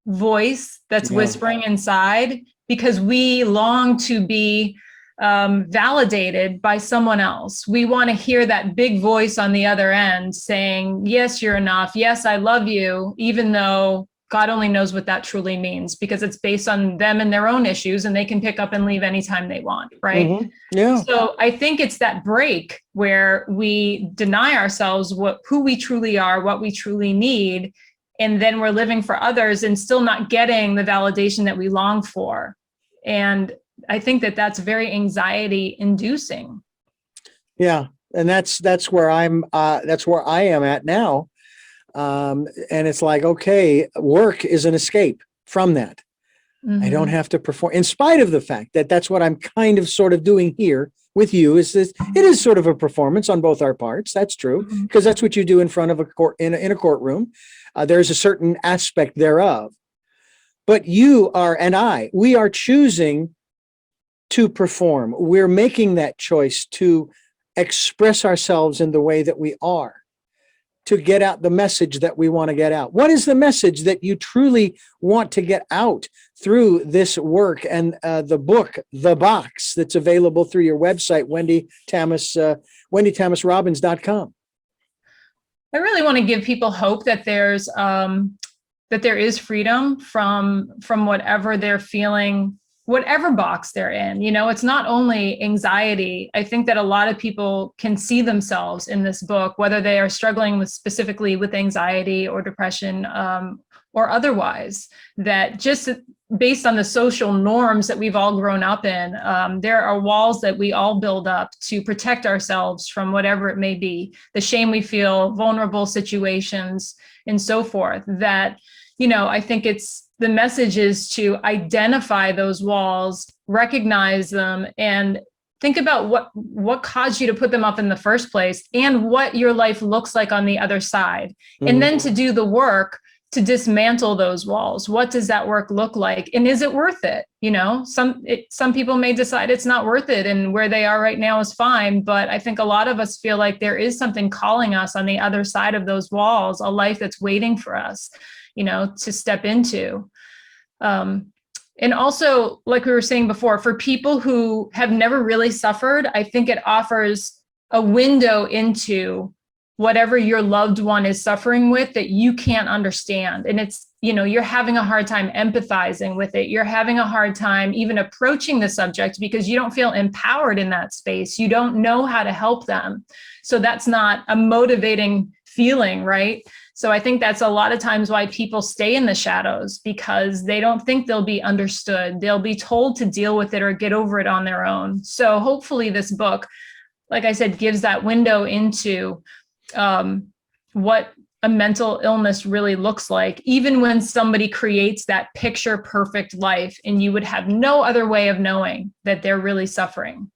voice that's whispering inside, because we long to be validated by someone else. We want to hear that big voice on the other end saying, yes, you're enough. Yes, I love you, even though God only knows what that truly means, because it's based on them and their own issues, and they can pick up and leave anytime they want, right? Yeah. So I think it's that break where we deny ourselves who we truly are, what we truly need, and then we're living for others and still not getting the validation that we long for. And I think that's very anxiety inducing. Yeah. And that's where I am at now. And it's like, okay, work is an escape from that. I don't have to perform, in spite of the fact that that's what I'm kind of sort of doing here with you. Is this, it is sort of a performance on both our parts. That's true, because that's what you do in front of a court, in a courtroom. There's a certain aspect thereof. But you are, and we are choosing to perform. We're making that choice to express ourselves in the way that we are, to get out the message that we want to get out. What is the message that you truly want to get out through this work and the book, The Box, that's available through your website, WendyTamisRobbins.com? I really want to give people hope that there is freedom from whatever they're feeling, whatever box they're in. It's not only anxiety. I think that a lot of people can see themselves in this book, whether they are struggling specifically with anxiety or depression, or otherwise, that just based on the social norms that we've all grown up in, there are walls that we all build up to protect ourselves from whatever it may be, the shame we feel, vulnerable situations, and so forth. That, I think the message is to identify those walls, recognize them, and think about what caused you to put them up in the first place, and what your life looks like on the other side. And then to do the work to dismantle those walls. What does that work look like? And is it worth it? Some people may decide it's not worth it, and where they are right now is fine. But I think a lot of us feel like there is something calling us on the other side of those walls, a life that's waiting for us, to step into. And also, like we were saying before, for people who have never really suffered, I think it offers a window into whatever your loved one is suffering with that you can't understand. And it's, you're having a hard time empathizing with it. You're having a hard time even approaching the subject because you don't feel empowered in that space. You don't know how to help them. So that's not a motivating feeling, right? So I think that's a lot of times why people stay in the shadows, because they don't think they'll be understood. They'll be told to deal with it or get over it on their own. So hopefully this book, like I said, gives that window into what a mental illness really looks like, even when somebody creates that picture perfect life and you would have no other way of knowing that they're really suffering.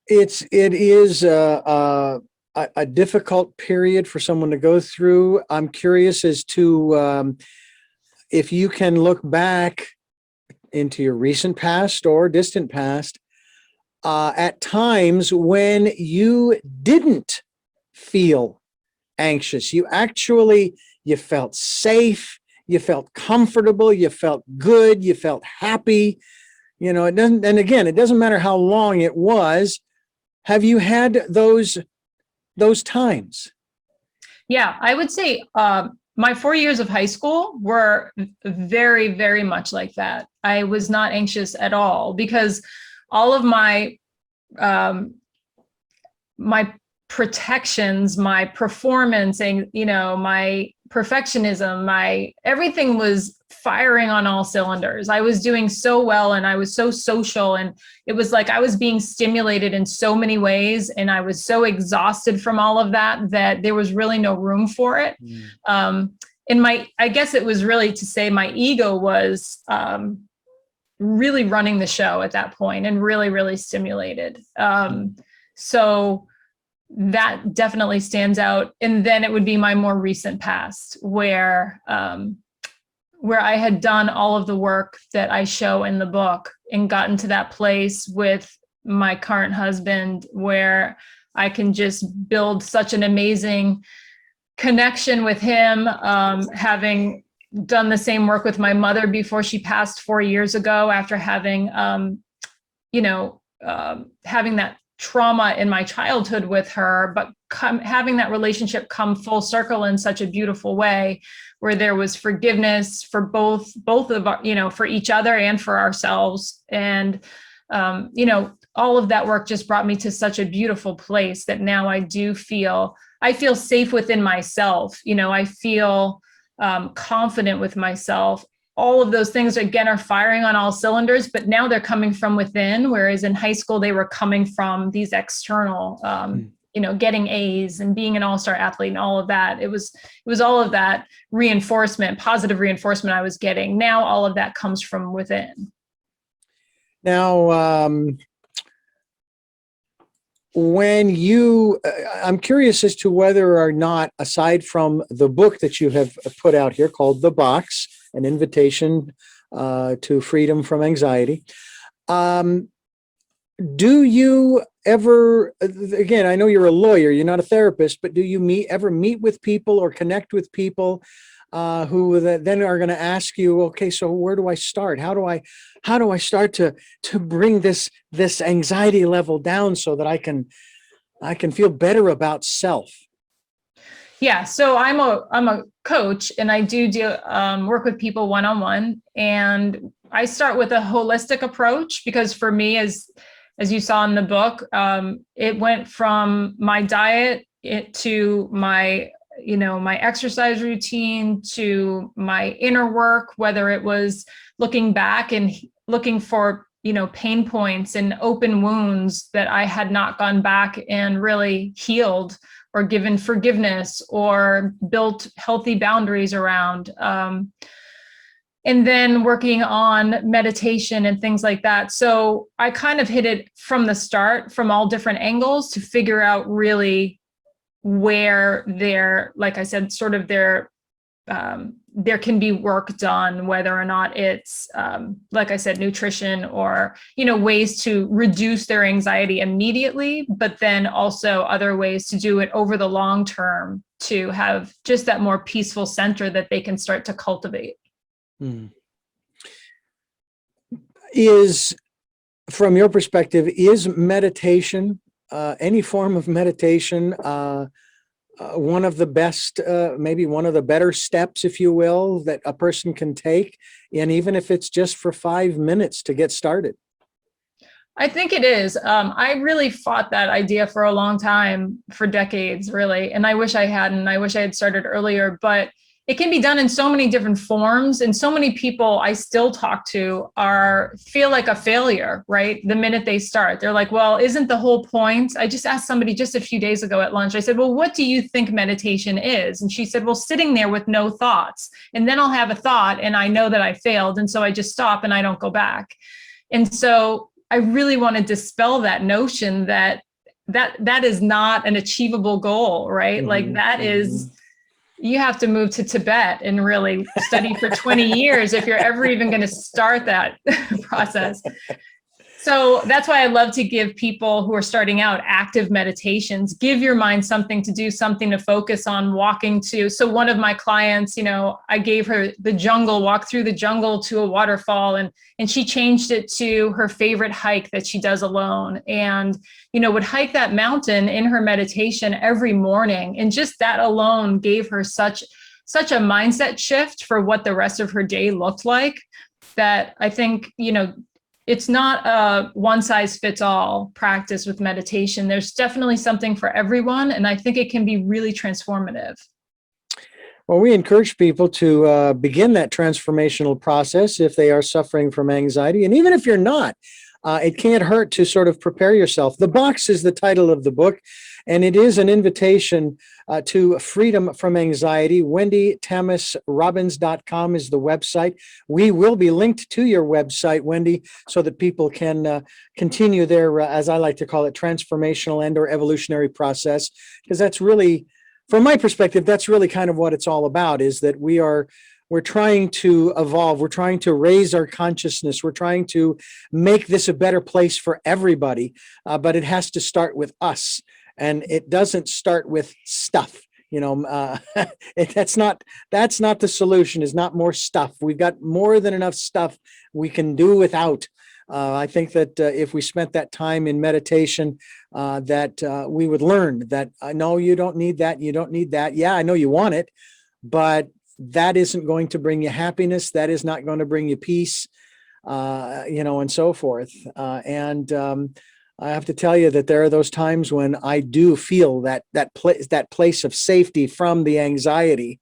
It is a difficult period for someone to go through. I'm curious as to if you can look back into your recent past or distant past at times when you didn't feel anxious. You felt safe, you felt comfortable, you felt good, you felt happy. It doesn't, and again, it doesn't matter how long it was. Have you had those times? Yeah, I would say my 4 years of high school were very, very much like that. I was not anxious at all, because all of my protections, my performance, and my perfectionism, my everything was firing on all cylinders. I was doing so well and I was so social, and it was like I was being stimulated in so many ways, and I was so exhausted from all of that that there was really no room for it. And I guess it was really to say my ego was really running the show at that point and really, really stimulated. So that definitely stands out. And then it would be my more recent past where I had done all of the work that I show in the book and gotten to that place with my current husband where I can just build such an amazing connection with him, having done the same work with my mother before she passed 4 years ago after having, having that trauma in my childhood with her, but having that relationship come full circle in such a beautiful way where there was forgiveness for both of our, for each other and for ourselves. And, all of that work just brought me to such a beautiful place that now I feel safe within myself. I feel confident with myself. All of those things, again, are firing on all cylinders, but now they're coming from within, whereas in high school, they were coming from these external, getting A's and being an all-star athlete and all of that. It was all of that reinforcement, positive reinforcement I was getting. Now all of that comes from within. Now, I'm curious as to whether or not, aside from the book that you have put out here called The Box, an invitation to freedom from anxiety, do you ever, again, I know you're a lawyer, you're not a therapist, but do you ever meet with people or connect with people who then are going to ask you, okay, so where do I start? How do I start to bring this anxiety level down so that I can feel better about self? Yeah, so I'm a coach, and I do work with people one-on-one, and I start with a holistic approach because for me, as you saw in the book, it went from my diet to my my exercise routine to my inner work, whether it was looking back and looking for pain points and open wounds that I had not gone back and really healed or given forgiveness or built healthy boundaries around. And then working on meditation and things like that. So I kind of hit it from the start from all different angles to figure out really where like I said, sort of there can be work done, whether or not it's, like I said, nutrition or, ways to reduce their anxiety immediately, but then also other ways to do it over the long term to have just that more peaceful center that they can start to cultivate. From your perspective, is meditation, any form of meditation, one of the best, maybe one of the better steps, if you will, that a person can take, and even if it's just for 5 minutes to get started? I think it is. I really fought that idea for a long time, for decades, really. And I wish I hadn't. I wish I had started earlier, but it can be done in so many different forms. And so many people I still talk to feel like a failure, right? The minute they start, they're like, well, isn't the whole point? I just asked somebody just a few days ago at lunch, I said, well, what do you think meditation is? And she said, well, sitting there with no thoughts. And then I'll have a thought and I know that I failed. And so I just stop and I don't go back. And so I really want to dispel that notion that is not an achievable goal, right? Like that is, you have to move to Tibet and really study for 20 years if you're ever even going to start that process. So that's why I love to give people who are starting out active meditations. Give your mind something to do, something to focus on, walking to. So one of my clients, I gave her the jungle, walk through the jungle to a waterfall, and she changed it to her favorite hike that she does alone, and would hike that mountain in her meditation every morning. And just that alone gave her such a mindset shift for what the rest of her day looked like, that I think, it's not a one size fits all practice with meditation. There's definitely something for everyone. And I think it can be really transformative. Well, we encourage people to begin that transformational process if they are suffering from anxiety. And even if you're not, it can't hurt to sort of prepare yourself. The Box is the title of the book, and it is an invitation to freedom from anxiety. Wendy Tamis Robbins.com is the website. We will be linked to your website, Wendy, so that people can continue their, as I like to call it, transformational and or evolutionary process, because that's really, from my perspective, that's really kind of what it's all about, is that we're trying to evolve. We're trying to raise our consciousness. We're trying to make this a better place for everybody. But it has to start with us. And it doesn't start with stuff. That's not the solution, is not more stuff. We've got more than enough stuff we can do without. I think that if we spent that time in meditation, that we would learn that, no, you don't need that. You don't need that. Yeah, I know you want it, but that isn't going to bring you happiness. That is not going to bring you peace, and so forth. I have to tell you that there are those times when I do feel that place of safety from the anxiety,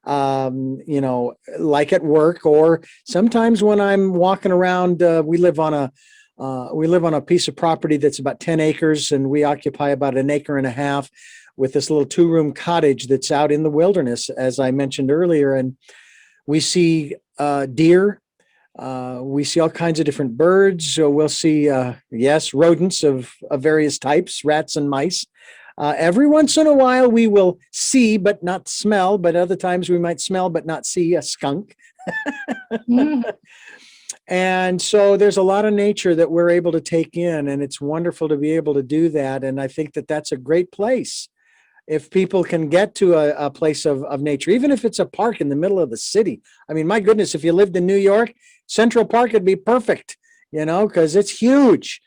like at work, or sometimes when I'm walking around. We live on a piece of property that's about 10 acres, and we occupy about an acre and a half, with this little 2-room cottage that's out in the wilderness, as I mentioned earlier. And we see deer. We see all kinds of different birds. So we'll see, rodents of various types, rats and mice. Every once in a while, we will see but not smell, but other times we might smell but not see a skunk. And so there's a lot of nature that we're able to take in, and it's wonderful to be able to do that. And I think that that's a great place. If people can get to a place of nature, even if it's a park in the middle of the city. I mean, my goodness, if you lived in New York, Central Park would be perfect, because it's huge.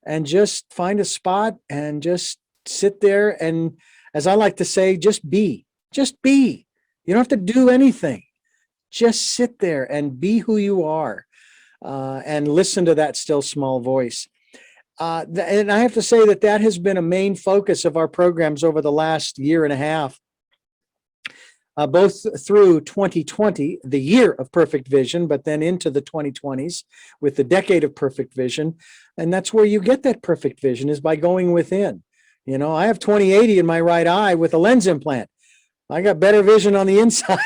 And just find a spot and just sit there. And as I like to say, just be. You don't have to do anything. Just sit there and be who you are, and listen to that still small voice. And I have to say that has been a main focus of our programs over the last year and a half, both through 2020, the year of perfect vision, but then into the 2020s with the decade of perfect vision. And that's where you get that perfect vision, is by going within. I have 20/80 in my right eye with a lens implant. I got better vision on the inside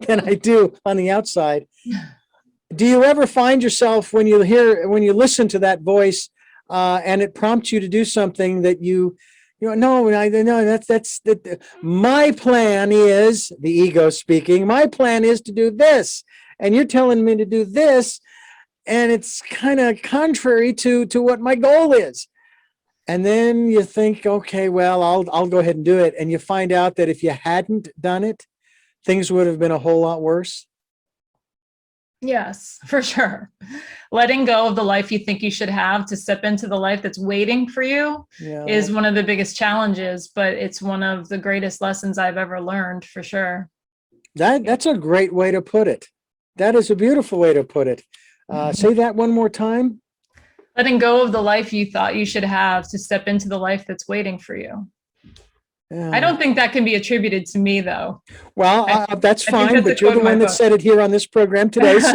than I do on the outside. Do you ever find yourself when you listen to that voice, and it prompts you to do something that my plan is, the ego speaking, my plan is to do this, and you're telling me to do this, and it's kind of contrary to what my goal is. And then you think, okay, well, I'll go ahead and do it. And you find out that if you hadn't done it, things would have been a whole lot worse. Yes, for sure. Letting go of the life you think you should have to step into the life that's waiting for you is one of the biggest challenges, but it's one of the greatest lessons I've ever learned, for sure. That's a great way to put it. That is a beautiful way to put it. Say that one more time. Letting go of the life you thought you should have to step into the life that's waiting for you. Yeah. I don't think that can be attributed to me, though. Well, that's fine, but you're the one that said it here on this program today, so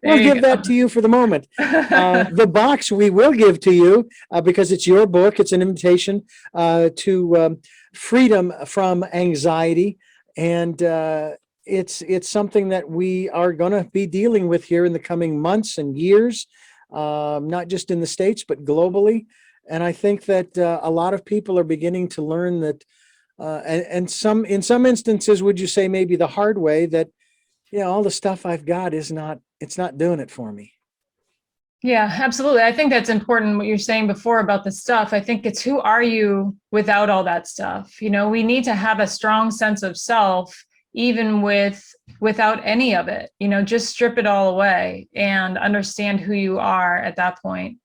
we'll give that to you for the moment. The Box we will give to you, because it's your book. It's an invitation to freedom from anxiety, and it's something that we are going to be dealing with here in the coming months and years, not just in the States, but globally. And I think that a lot of people are beginning to learn that, in some instances, would you say maybe the hard way, that, all the stuff I've got it's not doing it for me. Yeah, absolutely. I think that's important, what you're saying before about the stuff. I think it's, who are you without all that stuff? We need to have a strong sense of self, even without any of it. Just strip it all away and understand who you are at that point.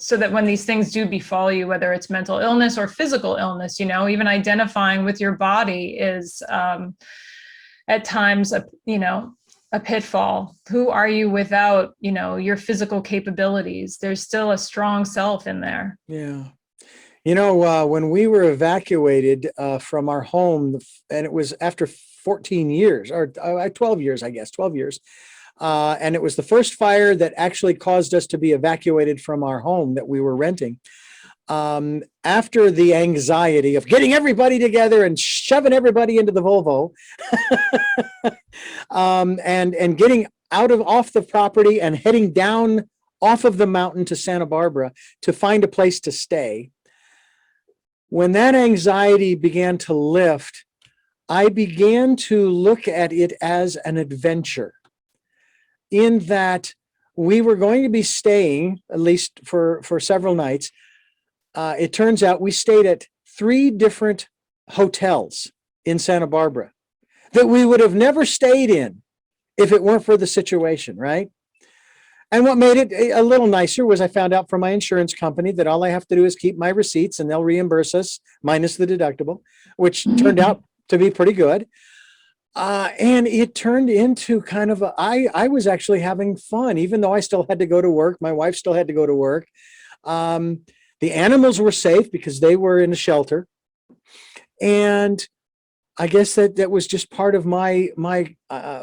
So that when these things do befall you, whether it's mental illness or physical illness, even identifying with your body is at times a pitfall. Who are you without, your physical capabilities? There's still a strong self in there. Yeah. When we were evacuated from our home, and it was after 14 years or 12 years, I guess, 12 years. And it was the first fire that actually caused us to be evacuated from our home that we were renting. After the anxiety of getting everybody together and shoving everybody into the Volvo, and getting off the property and heading down off of the mountain to Santa Barbara to find a place to stay. When that anxiety began to lift, I began to look at it as an adventure, in that we were going to be staying, at least for several nights. It turns out we stayed at 3 different hotels in Santa Barbara that we would have never stayed in if it weren't for the situation, right? And what made it a little nicer was I found out from my insurance company that all I have to do is keep my receipts and they'll reimburse us minus the deductible, which turned out to be pretty good. And it turned into kind of I was actually having fun, even though I still had to go to work. My wife still had to go to work. The animals were safe because they were in a shelter. And I guess that was just part of my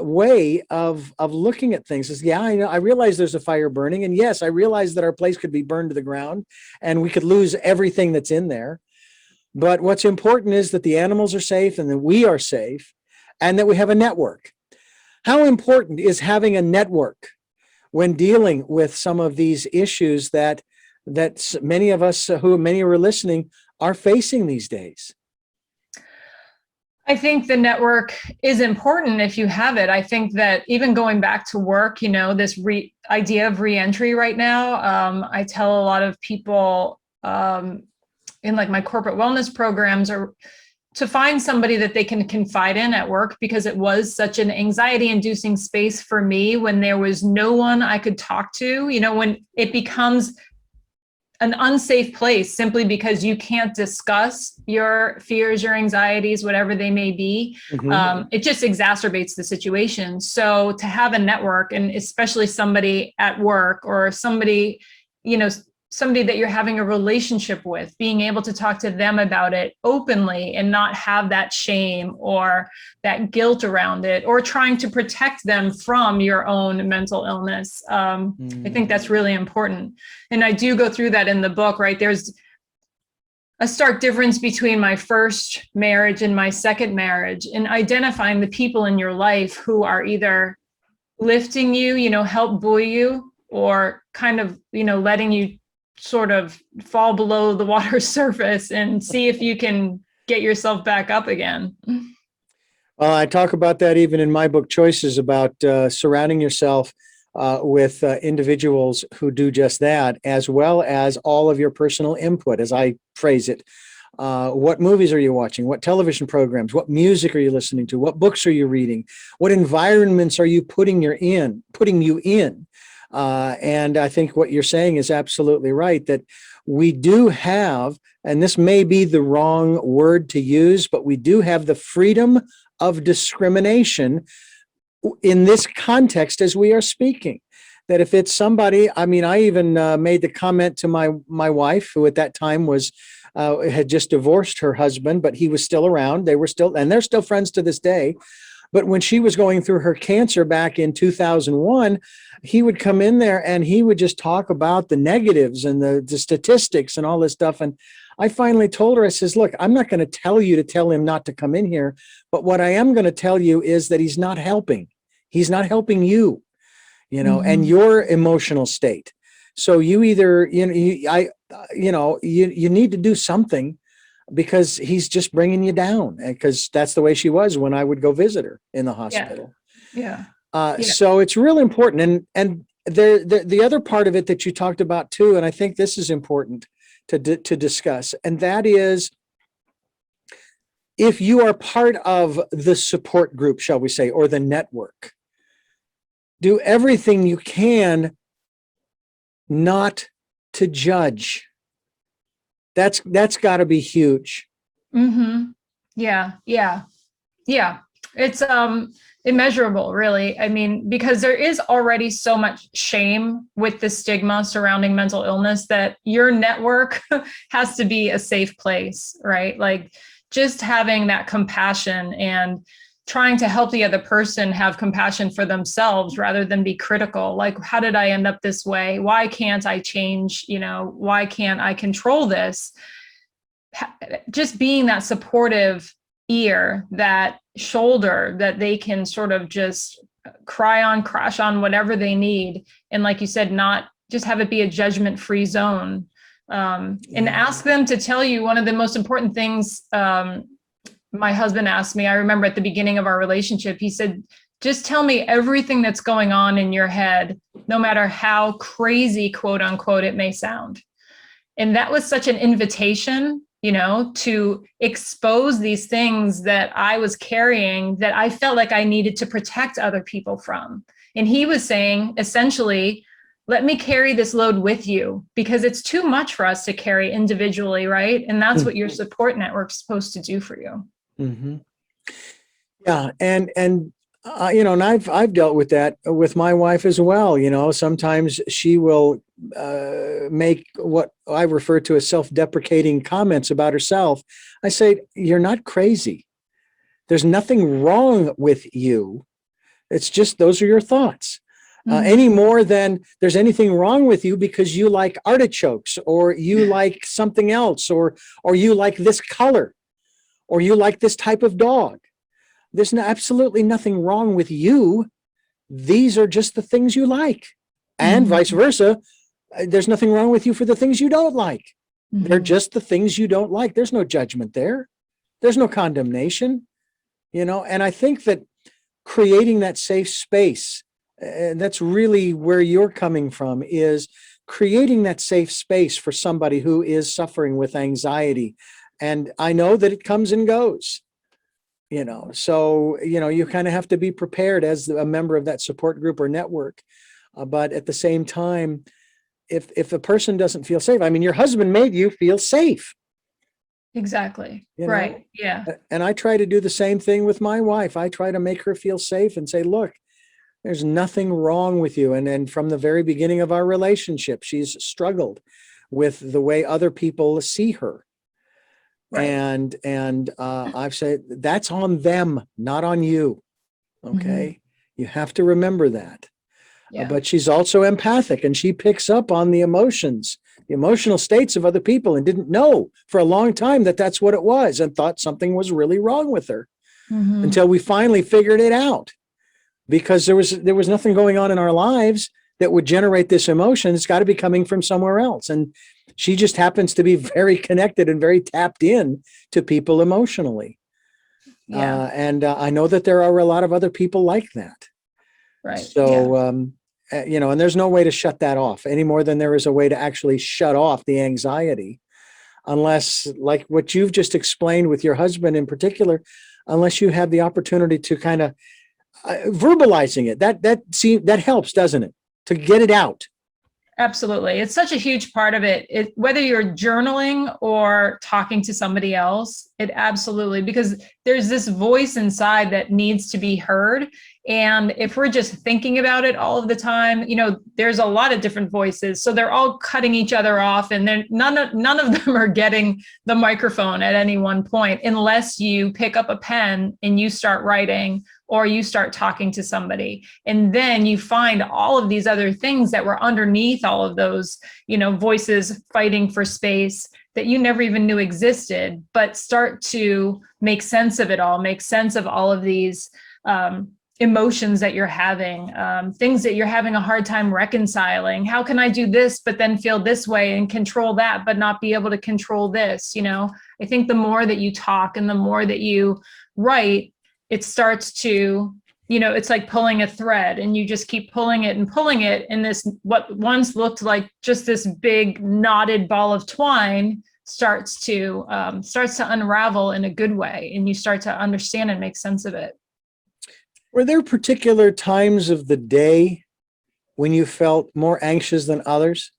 way of looking at things. Is I realize there's a fire burning, and yes, I realize that our place could be burned to the ground, and we could lose everything that's in there. But what's important is that the animals are safe, and that we are safe, and that we have a network. How important is having a network when dealing with some of these issues that many of us, many who are listening, are facing these days? I think the network is important if you have it. I think that even going back to work, this idea of reentry right now, I tell a lot of people in like my corporate wellness programs, or to find somebody that they can confide in at work, because it was such an anxiety inducing space for me when there was no one I could talk to, when it becomes an unsafe place simply because you can't discuss your fears, your anxieties, whatever they may be. Mm-hmm. It just exacerbates the situation. So to have a network, and especially somebody at work or somebody that you're having a relationship with, being able to talk to them about it openly and not have that shame or that guilt around it, or trying to protect them from your own mental illness. I think that's really important. And I do go through that in the book, right? There's a stark difference between my first marriage and my second marriage, and identifying the people in your life who are either lifting you, help buoy you, or kind of, letting you sort of fall below the water surface and see if you can get yourself back up again. Well, I talk about that even in my book, Choices, about surrounding yourself with individuals who do just that, as well as all of your personal input, as I phrase it. What movies are you watching? What television programs? What music are you listening to? What books are you reading? What environments are you putting you in? And I think what you're saying is absolutely right, that we do have, and this may be the wrong word to use, but we do have the freedom of discrimination in this context as we are speaking. That if it's somebody, I even made the comment to my wife, who at that time had just divorced her husband, but he was still around. They're still friends to this day. But when she was going through her cancer back in 2001, he would come in there and he would just talk about the negatives and the statistics and all this stuff. And I finally told her, I says, look, I'm not going to tell you to tell him not to come in here. But what I am going to tell you is that he's not helping. He's not helping you, mm-hmm. and your emotional state. So you either, you need to do something, because he's just bringing you down, because that's the way she was when I would go visit her in the hospital. Yeah. So it's really important. And the other part of it that you talked about too, and I think this is important to discuss, and that is, if you are part of the support group, shall we say, or the network, do everything you can not to judge. That's got to be huge. Mm-hmm. Yeah. It's immeasurable, really. I mean, because there is already so much shame with the stigma surrounding mental illness that your network has to be a safe place, right? Like just having that compassion and trying to help the other person have compassion for themselves rather than be critical. Like, how did I end up this way? Why can't I change? You know, why can't I control this? Just being that supportive ear, that shoulder that they can sort of just cry on, crash on, whatever they need. And like you said, not just have it be a judgment-free zone. And ask them to tell you one of the most important things. My husband asked me, I remember at the beginning of our relationship, he said, just tell me everything that's going on in your head, no matter how crazy, quote unquote, it may sound. And that was such an invitation, you know, to expose these things that I was carrying that I felt like I needed to protect other people from. And he was saying, essentially, let me carry this load with you because it's too much for us to carry individually, right? And that's what your support network's supposed to do for you. Mm-hmm. Yeah, and you know, and I've dealt with that with my wife as well. You know, sometimes she will make what I refer to as self-deprecating comments about herself. I say, you're not crazy. There's nothing wrong with you. It's just those are your thoughts. Any more than there's anything wrong with you because you like artichokes or you like something else or you like this color or you like this type of dog. There's absolutely nothing wrong with you. These are just the things you like. And vice versa. There's nothing wrong with you for the things you don't like. They're just the things you don't like. There's no judgment there. There's no condemnation, you know, and I think that creating that safe space, and that's really where you're coming from, is creating that safe space for somebody who is suffering with anxiety. And I know that it comes and goes, you know, so, you know, you kind of have to be prepared as a member of that support group or network. But at the same time, if a person doesn't feel safe, I mean, your husband made you feel safe. Exactly. You know? Right. Yeah. And I try to do the same thing with my wife. I try to make her feel safe and say, look, there's nothing wrong with you. And then from the very beginning of our relationship, she's struggled with the way other people see her. Right. And I've said, that's on them, not on you. Okay. You have to remember that. Yeah. But she's also empathic and she picks up on the emotions, the emotional states of other people, and didn't know for a long time that that's what it was and thought something was really wrong with her until we finally figured it out. Because there was nothing going on in our lives that would generate this emotion. It's got to be coming from somewhere else. And she just happens to be very connected and very tapped in to people emotionally. Yeah. And I know that there are a lot of other people like that. Right. So, you know, and there's no way to shut that off any more than there is a way to actually shut off the anxiety, unless, like what you've just explained with your husband in particular, unless you have the opportunity to kind of verbalizing it, that helps, doesn't it, to get it out? Absolutely. It's such a huge part of it. Whether you're journaling or talking to somebody else, it absolutely, because there's this voice inside that needs to be heard. And if we're just thinking about it all of the time, you know, there's a lot of different voices. So they're all cutting each other off, and then none of them are getting the microphone at any one point, unless you pick up a pen and you start writing or you start talking to somebody. And then you find all of these other things that were underneath all of those, you know, voices fighting for space that you never even knew existed, but start to make sense of it all, make sense of all of these emotions that you're having, things that you're having a hard time reconciling. How can I do this, but then feel this way and control that, but not be able to control this? You know, I think the more that you talk and the more that you write, it starts to, you know, it's like pulling a thread, and you just keep pulling it. And this, what once looked like just this big knotted ball of twine, starts to unravel in a good way. And you start to understand and make sense of it. Were there particular times of the day when you felt more anxious than others?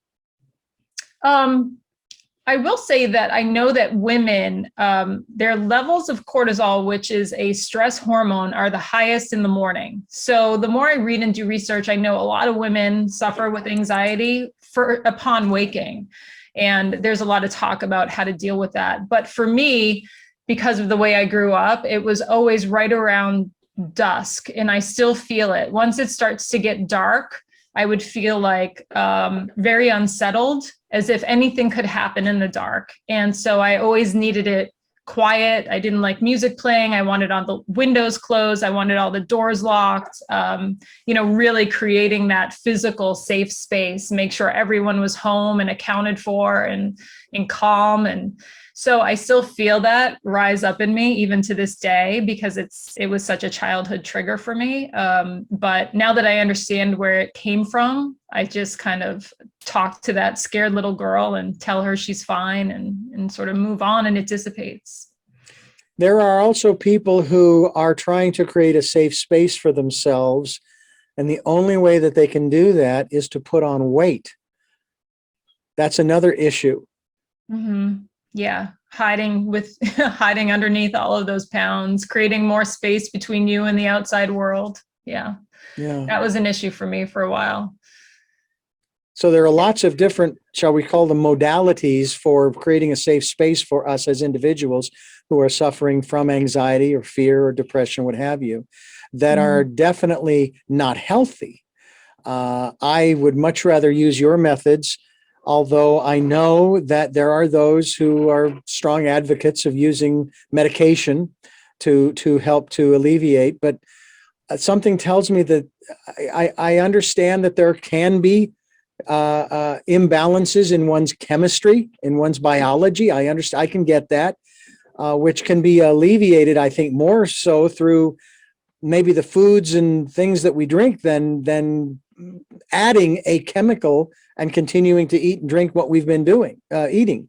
I will say that I know that women, their levels of cortisol, which is a stress hormone, are the highest in the morning. So the more I read and do research, I know a lot of women suffer with anxiety upon waking. And there's a lot of talk about how to deal with that. But for me, because of the way I grew up, it was always right around dusk, and I still feel it. Once it starts to get dark, I would feel like very unsettled, as if anything could happen in the dark. And so I always needed it quiet. I didn't like music playing. I wanted all the windows closed. I wanted all the doors locked, really creating that physical safe space, make sure everyone was home and accounted for and calm. And so I still feel that rise up in me even to this day, because it was such a childhood trigger for me. But now that I understand where it came from, I just kind of talk to that scared little girl and tell her she's fine, and sort of move on, and it dissipates. There are also people who are trying to create a safe space for themselves, and the only way that they can do that is to put on weight. That's another issue. Mm-hmm. Yeah, hiding underneath all of those pounds, creating more space between you and the outside world. Yeah, that was an issue for me for a while. So there are lots of different, shall we call them, modalities for creating a safe space for us as individuals who are suffering from anxiety or fear or depression, what have you, that are definitely not healthy. I would much rather use your methods, although I know that there are those who are strong advocates of using medication to help to alleviate. But something tells me that I understand that there can be imbalances in one's chemistry, in one's biology. I understand. I can get that, which can be alleviated, I think, more so through maybe the foods and things that we drink than adding a chemical and continuing to eat and drink what we've been eating.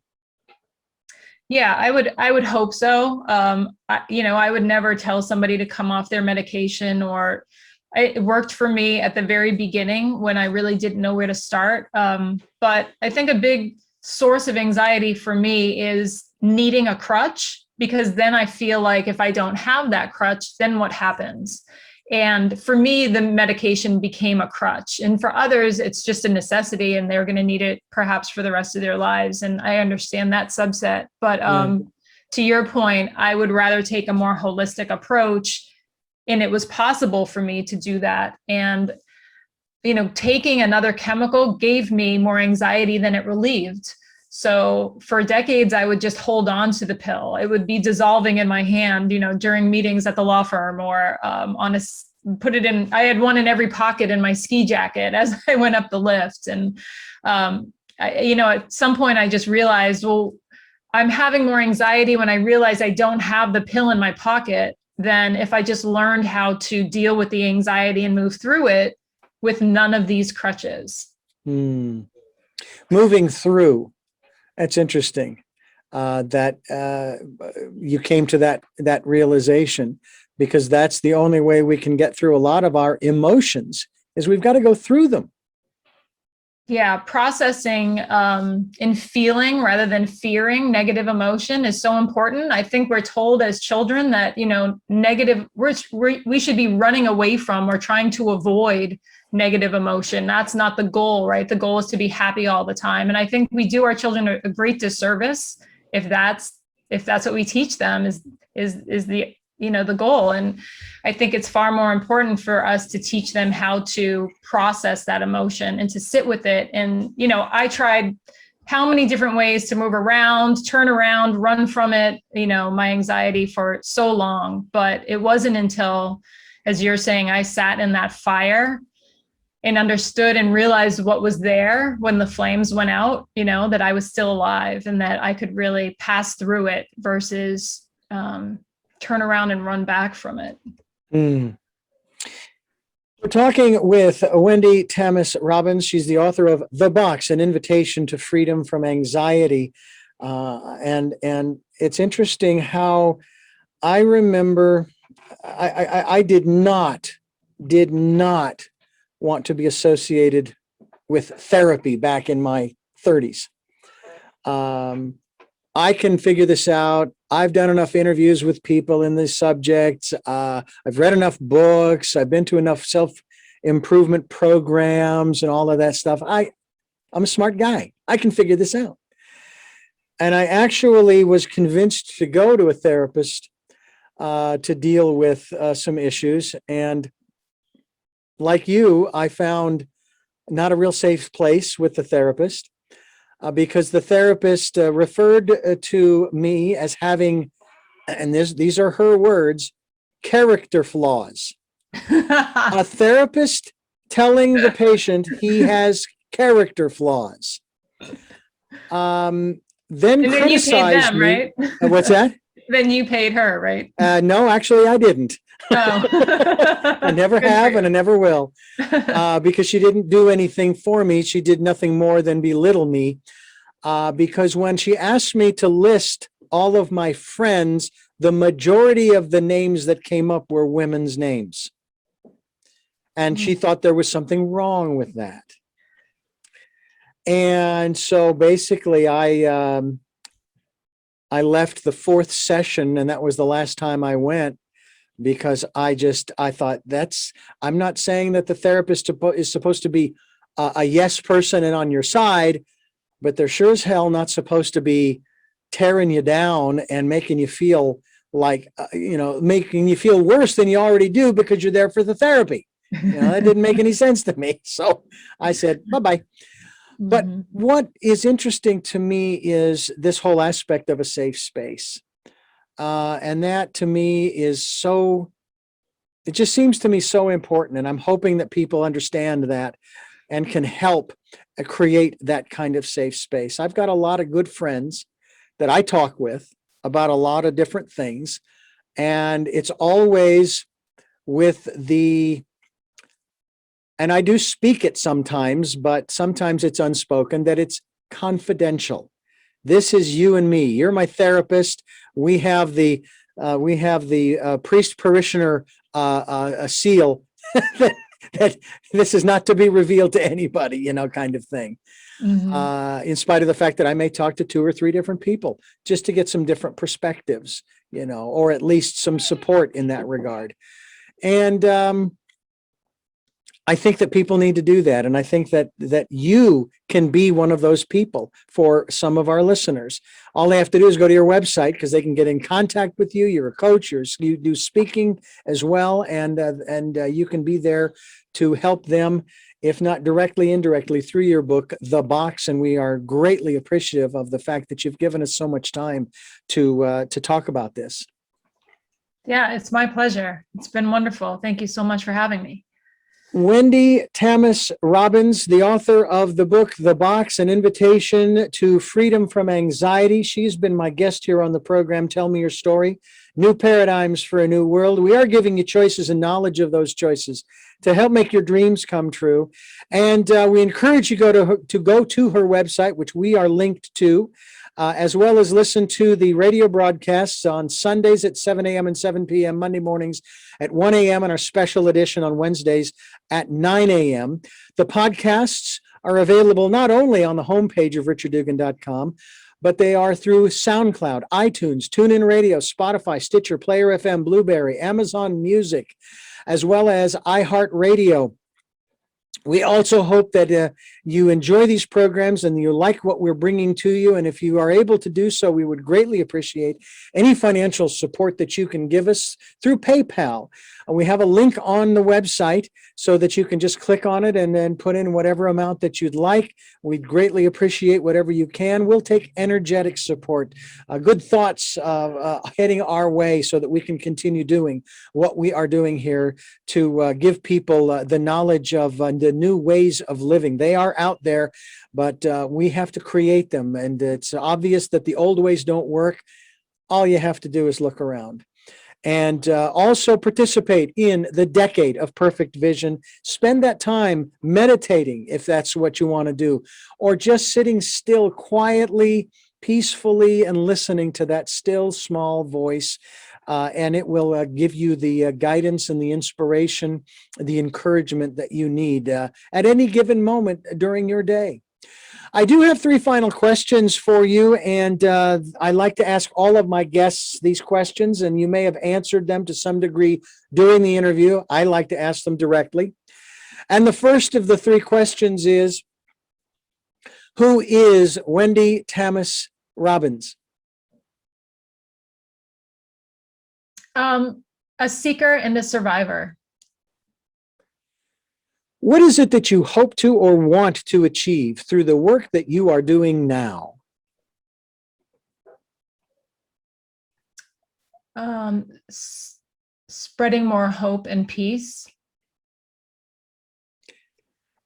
Yeah, I would hope so. I would never tell somebody to come off their medication, or it worked for me at the very beginning when I really didn't know where to start. But I think a big source of anxiety for me is needing a crutch, because then I feel like if I don't have that crutch, then what happens? And for me, the medication became a crutch. And for others, it's just a necessity, and they're going to need it perhaps for the rest of their lives. And I understand that subset. But to your point, I would rather take a more holistic approach. And it was possible for me to do that. And, taking another chemical gave me more anxiety than it relieved. So for decades, I would just hold on to the pill. It would be dissolving in my hand, during meetings at the law firm, or put it in. I had one in every pocket in my ski jacket as I went up the lift. And, at some point I just realized, well, I'm having more anxiety when I realize I don't have the pill in my pocket than if I just learned how to deal with the anxiety and move through it with none of these crutches. Moving through. That's interesting that you came to that realization, because that's the only way we can get through a lot of our emotions, is we've got to go through them. Yeah, processing and feeling rather than fearing negative emotion is so important. I think we're told as children that, negative, we should be running away from or trying to avoid negative emotion. That's not the goal, right? The goal is to be happy all the time. And I think we do our children a great disservice if that's what we teach them is the the goal. And I think it's far more important for us to teach them how to process that emotion and to sit with it. And, I tried how many different ways to move around, turn around, run from it, my anxiety for so long. But it wasn't until, as you're saying, I sat in that fire and understood and realized what was there when the flames went out, that I was still alive and that I could really pass through it versus turn around and run back from it. We're talking with Wendy Tamis Robbins. She's the author of The Box, An Invitation to Freedom from Anxiety. And it's interesting how I remember I did not want to be associated with therapy back in my 30s. I can figure this out. I've done enough interviews with people in this subject. I've read enough books. I've been to enough self-improvement programs and all of that stuff. I'm a smart guy. I can figure this out. And I actually was convinced to go to a therapist to deal with some issues. And like you, I found not a real safe place with the therapist because the therapist referred to me as having, and these are her words, character flaws. A therapist telling the patient he has character flaws. Then And then you paid criticized them, me. right? What's that? Then you paid her, right? No, actually, I didn't. Oh. I never Good for have, you. and I never will, because she didn't do anything for me. She did nothing more than belittle me. Because when she asked me to list all of my friends, the majority of the names that came up were women's names. And she thought there was something wrong with that. And so basically I left the fourth session, and that was the last time I went, because I thought I'm not saying that the therapist is supposed to be a yes person and on your side, but they're sure as hell not supposed to be tearing you down and making you feel like, making you feel worse than you already do because you're there for the therapy. That didn't make any sense to me. So I said, bye-bye. But what is interesting to me is this whole aspect of a safe space. And that to me is it just seems to me so important. And I'm hoping that people understand that and can help create that kind of safe space. I've got a lot of good friends that I talk with about a lot of different things. And it's always with and I do speak it sometimes, but sometimes it's unspoken, that it's confidential. This is you and me. You're my therapist. We have the priest parishioner seal that this is not to be revealed to anybody, kind of thing. In spite of the fact that I may talk to 2 or 3 different people just to get some different perspectives, or at least some support in that regard. And I think that people need to do that. And I think that you can be one of those people for some of our listeners. All they have to do is go to your website, because they can get in contact with you. You're a coach, you do speaking as well. And you can be there to help them, if not directly, indirectly, through your book, The Box. And we are greatly appreciative of the fact that you've given us so much time to talk about this. Yeah, it's my pleasure. It's been wonderful. Thank you so much for having me. Wendy Tamis Robbins, the author of the book, The Box, An Invitation to Freedom from Anxiety. She's been my guest here on the program. Tell Me Your Story, New Paradigms for a New World. We are giving you choices and knowledge of those choices to help make your dreams come true. And we encourage you to go to her website, which we are linked to, as well as listen to the radio broadcasts on Sundays at 7 a.m. and 7 p.m., Monday mornings at 1 a.m., and our special edition on Wednesdays at 9 a.m. The podcasts are available not only on the homepage of richarddugan.com, but they are through SoundCloud, iTunes, TuneIn Radio, Spotify, Stitcher, Player FM, Blueberry, Amazon Music, as well as iHeartRadio. We also hope that you enjoy these programs and you like what we're bringing to you. And if you are able to do so, we would greatly appreciate any financial support that you can give us through PayPal. We have a link on the website so that you can just click on it and then put in whatever amount that you'd like. We'd greatly appreciate whatever you can. We'll take energetic support, good thoughts heading our way so that we can continue doing what we are doing here to give people the knowledge of the new ways of living. They are out there, but we have to create them. And it's obvious that the old ways don't work. All you have to do is look around. And also participate in the Decade of Perfect Vision. Spend that time meditating, if that's what you want to do, or just sitting still quietly, peacefully, and listening to that still small voice. And it will give you the guidance and the inspiration, the encouragement that you need at any given moment during your day. I do have three final questions for you, and I like to ask all of my guests these questions, and you may have answered them to some degree during the interview. I like to ask them directly. And the first of the three questions is, who is Wendy Tamis Robbins? A seeker and a survivor. What is it that you hope to or want to achieve through the work that you are doing now? Spreading more hope and peace.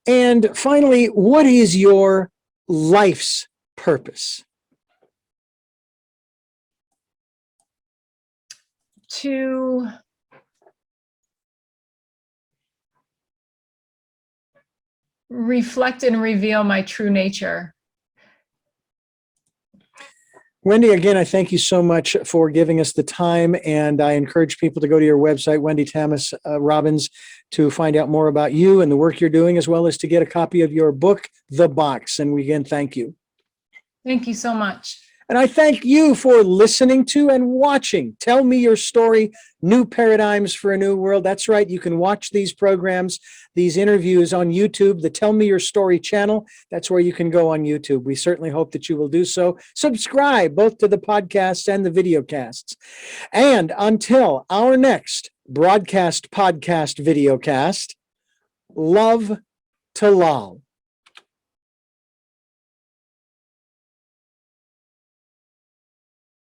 And finally, what is your life's purpose? To reflect and reveal my true nature. Wendy, again, I thank you so much for giving us the time, and I encourage people to go to your website, Wendy Tamis Robbins, to find out more about you and the work you're doing, as well as to get a copy of your book, The Box. And we again thank you. Thank you so much. And I thank you for listening to and watching Tell Me Your Story, New Paradigms for a New World. That's right. You can watch these programs, these interviews on YouTube, the Tell Me Your Story channel. That's where you can go on YouTube. We certainly hope that you will do so. Subscribe both to the podcasts and the videocasts. And until our next broadcast, podcast, videocast, love to lol.